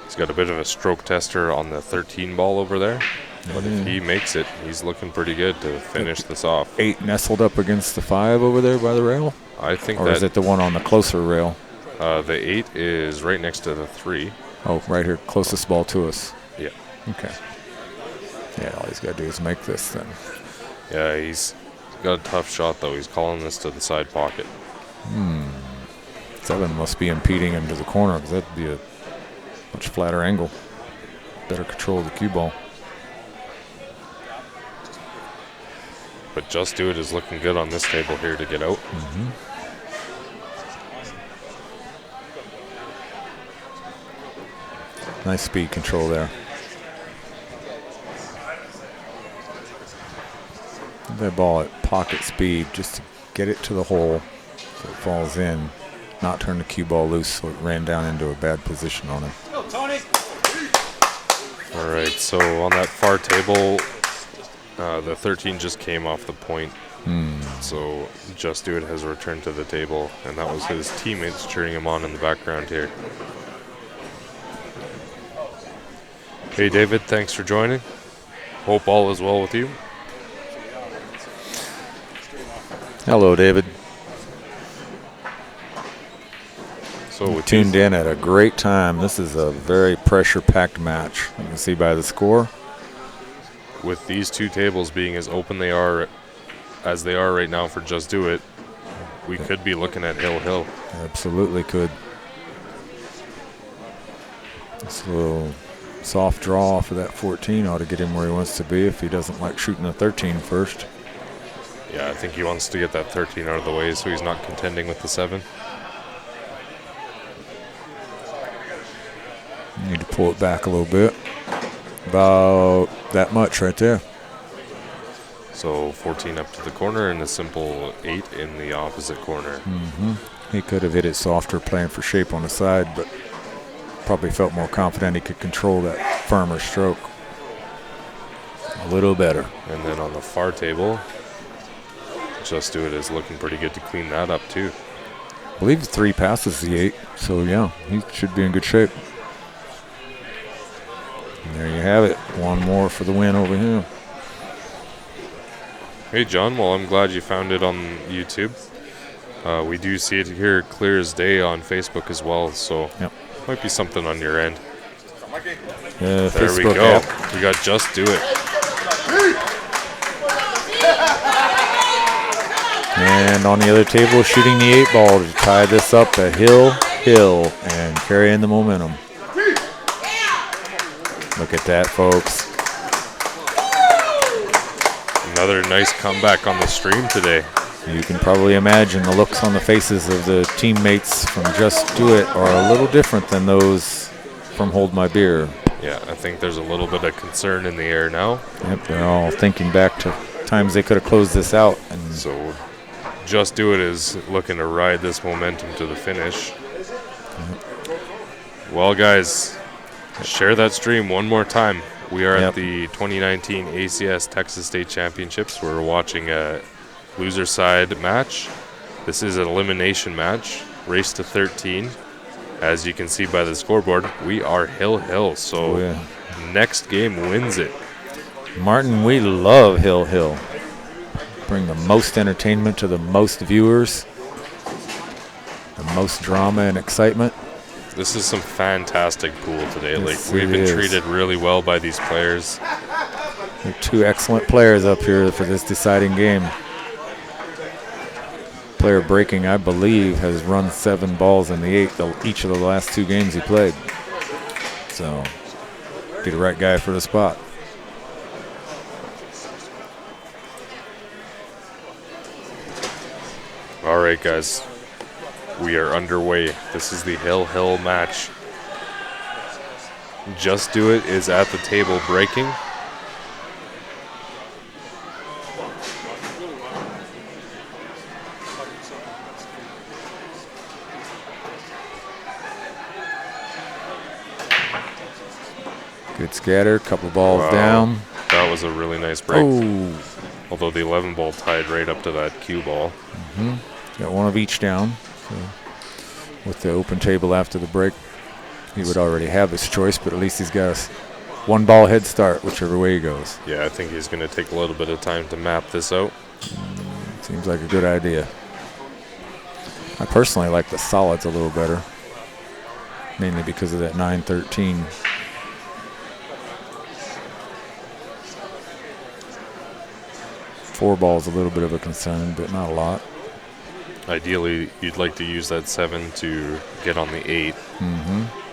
He's got a bit of a stroke tester on the 13 ball over there. But if he makes it, he's looking pretty good to finish this off. 8 nestled up against the 5 over there by the rail? I think or is it the one on the closer rail? The 8 is right next to the 3. Oh, right here, closest ball to us. Yeah. Okay. Yeah, all he's got to do is make this then. Yeah, he's got a tough shot, though. He's calling this to the side pocket. 7 must be impeding him to the corner because that'd be a much flatter angle. Better control of the cue ball. But Just Do It is looking good on this table here to get out. Nice speed control there. That ball at pocket speed just to get it to the hole so it falls in, not turn the cue ball loose so it ran down into a bad position on him. All right, so on that far table, the 13 just came off the point. So Just Do It has returned to the table, and that was his teammates cheering him on in the background here. Hey, David, thanks for joining. Hope all is well with you. Hello, David. So we Tuned in at a great time. This is a very pressure-packed match. You can see by the score. with these two tables being as open as they are right now for Just Do It, we could be looking at Hill. Absolutely could. This little soft draw for that 14 ought to get him where he wants to be if he doesn't like shooting the 13 first. Yeah, I think he wants to get that 13 out of the way so he's not contending with the 7. You need to pull it back a little bit. About that much right there. So 14 up to the corner and a simple 8 in the opposite corner. He could have hit it softer playing for shape on the side, but probably felt more confident he could control that firmer stroke a little better. And then on the far table, Just Do It is looking pretty good to clean that up too. I believe 3 passes the 8, so yeah, he should be in good shape. And there you have it. One more for the win over here. Hey John, well I'm glad you found it on YouTube. We do see it here clear as day on Facebook as well, so Yep. might be something on your end. There There we go. We got Just Do It. And on the other table, shooting the 8 ball to tie this up at Hill, and carry in the momentum. Look at that, folks. Another nice comeback on the stream today. You can probably imagine the looks on the faces of the teammates from Just Do It are a little different than those from Hold My Beer. Yeah, I think there's a little bit of concern in the air now. Yep, they're all thinking back to times they could have closed this out. And So Just Do It is looking to ride this momentum to the finish. Well, guys, share that stream one more time. We are at the 2019 ACS Texas State Championships. We're watching a loser side match. This is an elimination match, race to 13. As you can see by the scoreboard, we are Hill. So next game wins it. Martin, we love Hill. Bring the most entertainment to the most viewers, the most drama and excitement. This is some fantastic pool today. Yes, we've been it is. treated really well by these players. There are 2 excellent players up here for this deciding game. Player breaking, I believe, has run 7 balls in the 8 each of the last 2 games he played. So, be the right guy for the spot. All right, guys. We are underway. This is the Hill match. Just Do It is at the table breaking. Good scatter, couple balls down. That was a really nice break. Oh, Although the 11 ball tied right up to that cue ball. Got one of each down. So with the open table after the break, he would already have his choice, but at least he's got a one ball head start, whichever way he goes. Yeah, I think he's going to take a little bit of time to map this out. Seems like a good idea. I personally like the solids a little better, mainly because of that 9-13. Four ball's a little bit of a concern, but not a lot. Ideally, you'd like to use that 7 to get on the 8,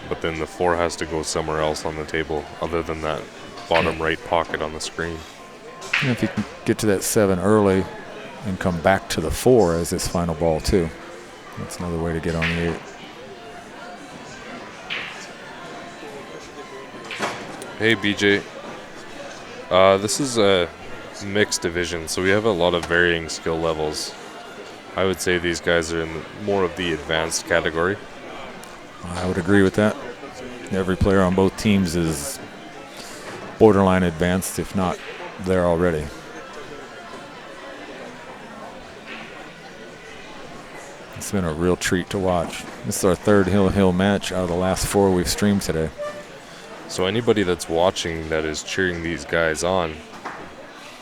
but then the 4 has to go somewhere else on the table other than that bottom right pocket on the screen. And if you can get to that 7 early and come back to the 4 as his final ball too, that's another way to get on the 8. Hey, BJ. This is a mixed division, so we have a lot of varying skill levels. I would say these guys are in more of the advanced category. I would agree with that. Every player on both teams is borderline advanced, if not there already. It's been a real treat to watch. This is our third Hill match out of the last 4 we've streamed today. So anybody that's watching that is cheering these guys on,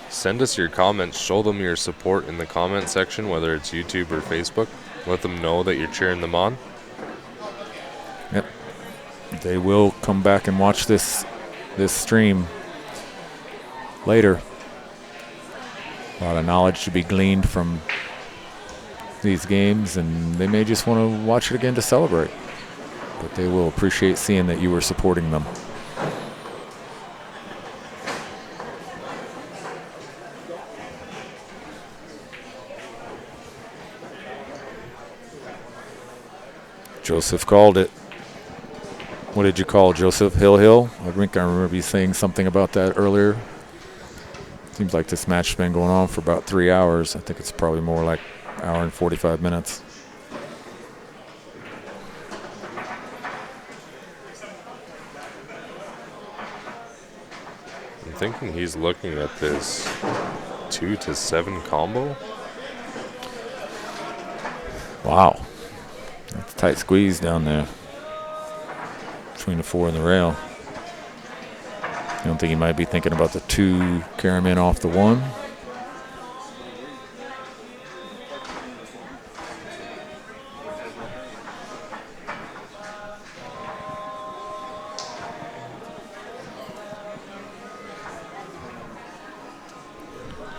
send us your comments. Show them your support in the comment section, whether it's YouTube or Facebook. Let them know that you're cheering them on. Yep. They will come back and watch this stream later. A lot of knowledge to be gleaned from these games, and they may just want to watch it again to celebrate. But they will appreciate seeing that you were supporting them. Joseph called it. What did you call Joseph? Hill? I think I remember you saying something about that earlier. Seems like this match has been going on for about 3 hours. I think it's probably more like an hour and 45 minutes. I'm thinking he's looking at this 2-7 combo. Wow. That's a tight squeeze down there between the 4 and the rail. You don't think he might be thinking about the 2 carry him in off the 1?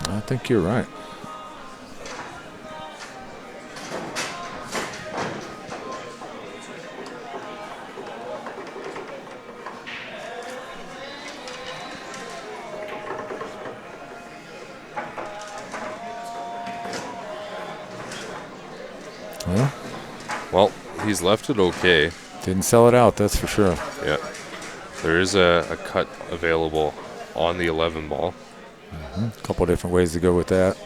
I think you're right. Well, he's left it okay. Didn't sell it out, that's for sure. Yeah. There is a cut available on the 11 ball. A couple different ways to go with that.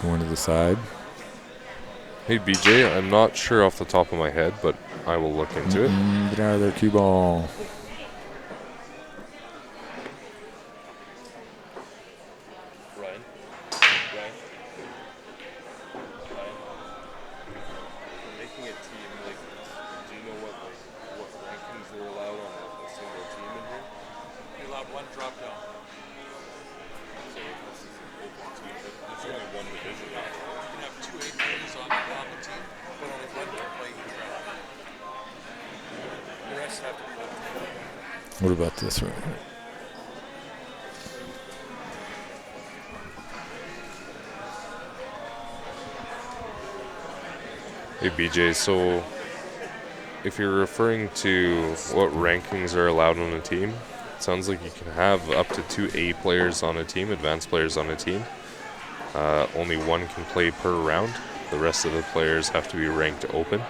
Going to the side. Hey, BJ, I'm not sure off the top of my head, but I will look into it. Get out of there, cue ball. Ryan? Making a team, like, do you know what rankings are allowed on a single team in here? You're allowed 1 drop down. So this is an open team, but there's only 1 division. You can have 2 8 players on the team, but only 1 can play each round. The rest have to play. What about this right here? Hey, BJ, so if you're referring to what rankings are allowed on a team, it sounds like you can have up to 2 A players on a team, advanced players on a team. Only 1 can play per round. The rest of the players have to be ranked open.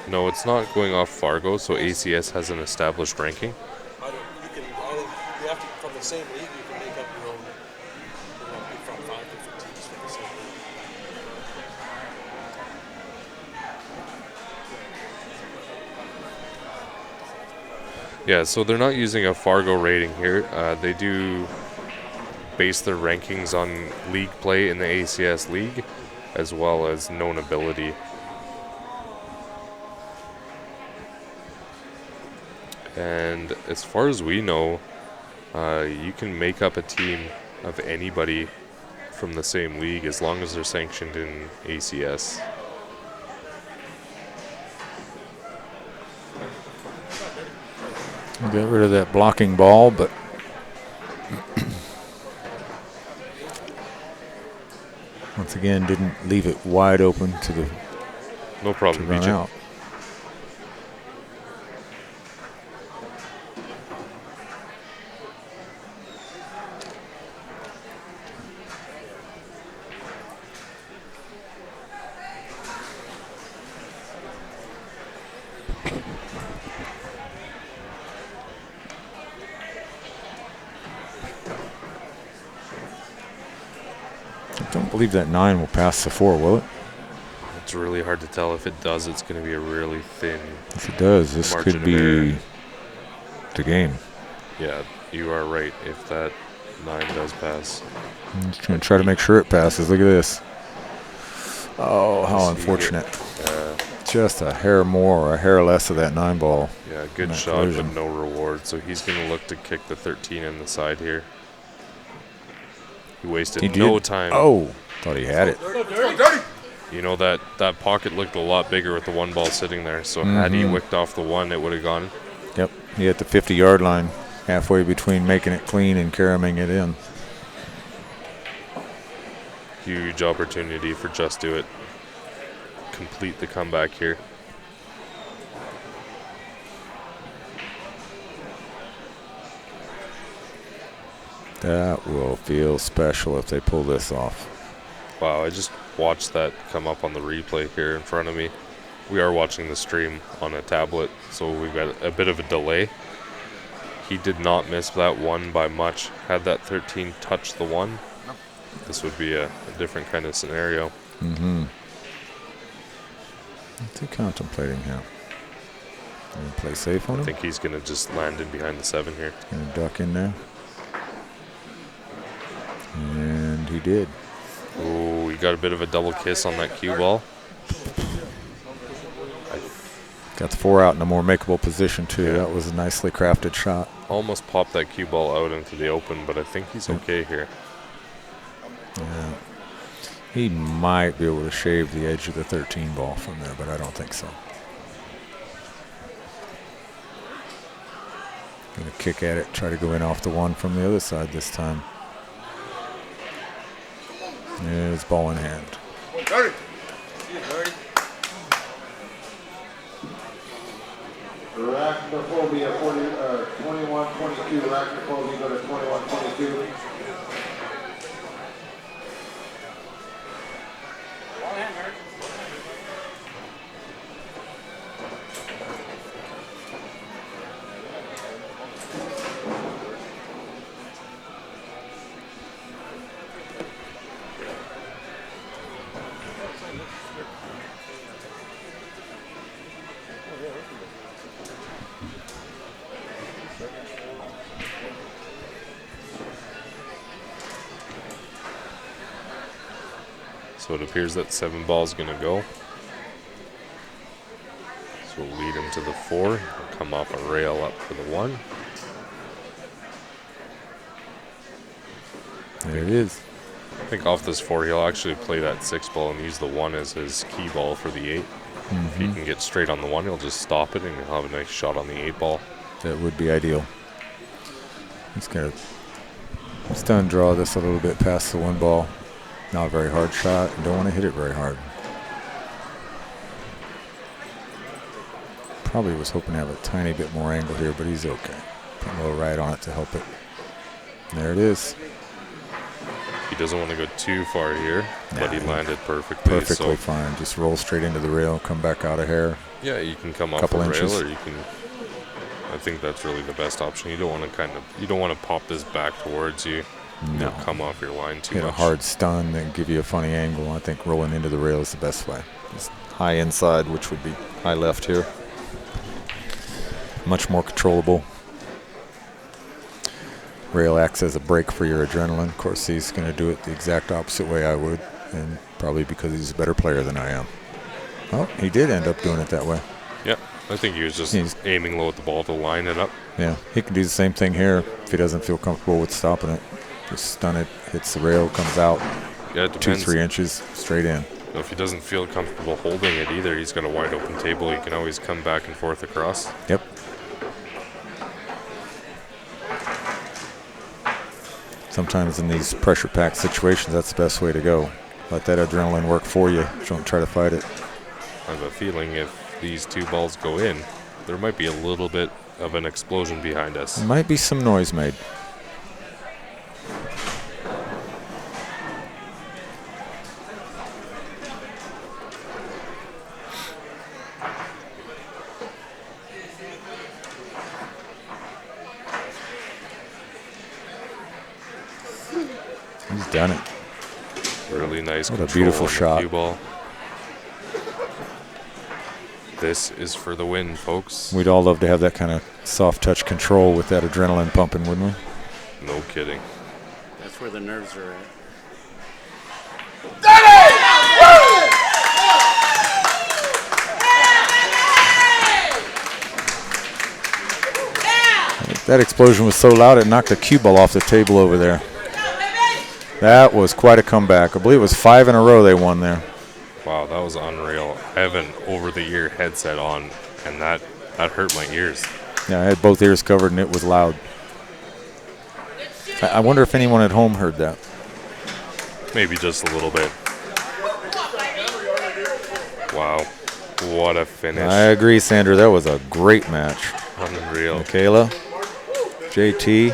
No, it's not going off Fargo, so ACS has an established ranking. You have to, from the same league, you can make up your own, from 5 different teams from the same league. Yeah, so they're not using a Fargo rating here. They do base their rankings on league play in the ACS league, as well as known ability. And as far as we know, you can make up a team of anybody from the same league as long as they're sanctioned in ACS. We'll get rid of that blocking ball, but once again didn't leave it wide open to the No problem, run BJ. out. I don't believe that 9 will pass the 4, will it? It's really hard to tell. If it does, it's going to be a really thin. If it does, this Margin could of be error. the game. Yeah, you are right. If that 9 does pass. I'm just going to try to make sure it passes. Look at this. Oh, how See, unfortunate. Yeah, Just a hair more or a hair less of that 9 ball. yeah, good That shot, collision. but no reward. So he's going to look to kick the 13 in the side here. He wasted He did. no time. Oh, thought he had it. You know, that pocket looked a lot bigger with the 1 ball sitting there. So had he wicked off the 1, it would have gone. Yep, he hit the 50-yard line, halfway between making it clean and carrying it in. Huge opportunity for Just Do It. Complete the comeback here. That will feel special if they pull this off. Wow, I just watched that come up on the replay here in front of me. We are watching the stream on a tablet, so we've got a bit of a delay. He did not miss that 1 by much. Had that 13 touched the 1, this would be a different kind of scenario. Mm-hmm. What's he contemplating here? Gonna play safe on I him? think he's going to just land in behind the 7 here. Gonna duck in there. And he did. Oh, he got a bit of a double kiss on that cue ball. Got the 4 out in a more makeable position, too. Yeah. That was a nicely crafted shot. Almost popped that cue ball out into the open, but I think he's okay here. Yeah. He might be able to shave the edge of the 13 ball from there, but I don't think so. Gonna kick at it, try to go in off the 1 from the other side this time. There's ball in hand. Arachnophobia 21-22. Arachnophobia go to 21-22. So it appears that 7 ball is going to go. So we'll lead him to the 4. He'll come off a rail up for the 1. There it is. I think off this 4, he'll actually play that 6 ball and use the 1 as his key ball for the 8. If he can get straight on the 1, he'll just stop it and he'll have a nice shot on the 8 ball. That would be ideal. He's going to stun draw this a little bit past the 1 ball. Not a very hard shot. Don't want to hit it very hard. Probably was hoping to have a tiny bit more angle here, but he's okay. Put a little right on it to help it. There it is. He doesn't want to go too far here, but he landed perfectly. Perfectly So, fine. Just roll straight into the rail, come back out of hair. yeah, you can come off Couple the inches. rail, or you can. I think that's really the best option. You don't want to you don't want to pop this back towards you. No. You'll come off your line too Hit much. a hard stun, then give you a funny angle. I think rolling into the rail is the best way. Just high inside, which would be high left here. much more controllable. Rail acts as a brake for your adrenaline. Of course, he's going to do it the exact opposite way I would, and probably because he's a better player than I am. Oh, he did end up doing it that way. Yeah, I think he was just aiming low at the ball to line it up. Yeah, he can do the same thing here if he doesn't feel comfortable with stopping it. Just stun it, hits the rail, comes out. Yeah, it depends. 2-3 inches straight in. If he doesn't feel comfortable holding it either, he's got a wide open table. He can always come back and forth across. Yep. Sometimes in these pressure-packed situations, that's the best way to go. Let that adrenaline work for you. Don't try to fight it. I have a feeling if these two balls go in, there might be a little bit of an explosion behind us. There might be some noise made. He's done it. Really nice. What a beautiful shot. Cue ball. This is for the win, folks. We'd all love to have that kind of soft touch control with that adrenaline pumping, wouldn't we? No kidding. That's where the nerves are at. That explosion was so loud it knocked the cue ball off the table over there. That was quite a comeback. I believe it was 5 in a row they won there. Wow, that was unreal. I have an over-the-ear headset on, and that hurt my ears. Yeah, I had both ears covered, and it was loud. I wonder if anyone at home heard that. Maybe just a little bit. Wow, what a finish. I agree, Sandra. That was a great match. Unreal. Michaela, JT,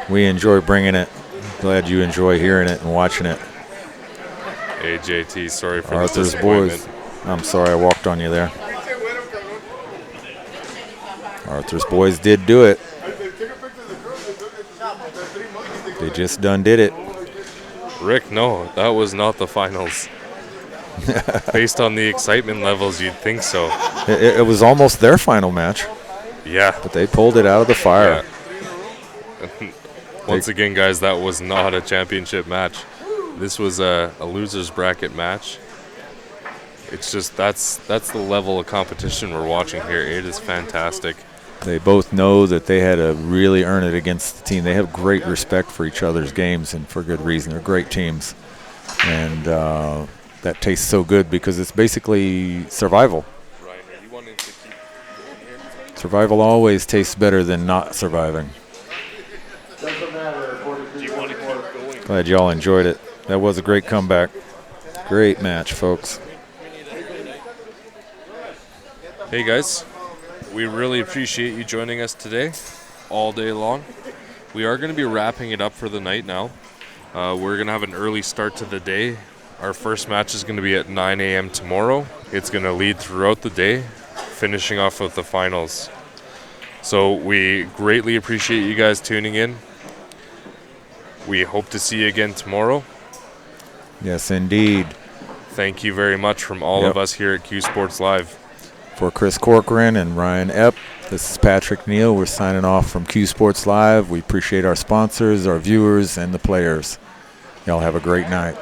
we enjoy bringing it. Glad you enjoy hearing it and watching it. Hey, JT, sorry for the Arthur's disappointment. boys. I'm sorry I walked on you there. Arthur's boys did do it. They just done did it. Rick, no, that was not the finals. Based on the excitement levels, you'd think so. It was almost their final match. Yeah. But they pulled it out of the fire. Yeah. Once again, guys, that was not a championship match. This was a loser's bracket match. It's just that's the level of competition we're watching here. It is fantastic. They both know that they had to really earn it against the team. They have great respect for each other's games, and for good reason. They're great teams. And that tastes so good because it's basically survival. Ryan, are you wanting to keep going here? Survival always tastes better than not surviving. Doesn't matter, 43, Do you want to keep going? Glad y'all enjoyed it. That was a great comeback. Great match, folks. Hey, guys. We really appreciate you joining us today, all day long. We are going to be wrapping it up for the night now. We're going to have an early start to the day. Our first match is going to be at 9 a.m. tomorrow. It's going to lead throughout the day, finishing off with the finals. So we greatly appreciate you guys tuning in. We hope to see you again tomorrow. Yes, indeed. Thank you very much from all of us here at Q Sports Live. For Chris Corcoran and Ryan Epp, this is Patrick Neal. We're signing off from Q Sports Live. We appreciate our sponsors, our viewers, and the players. Y'all have a great night.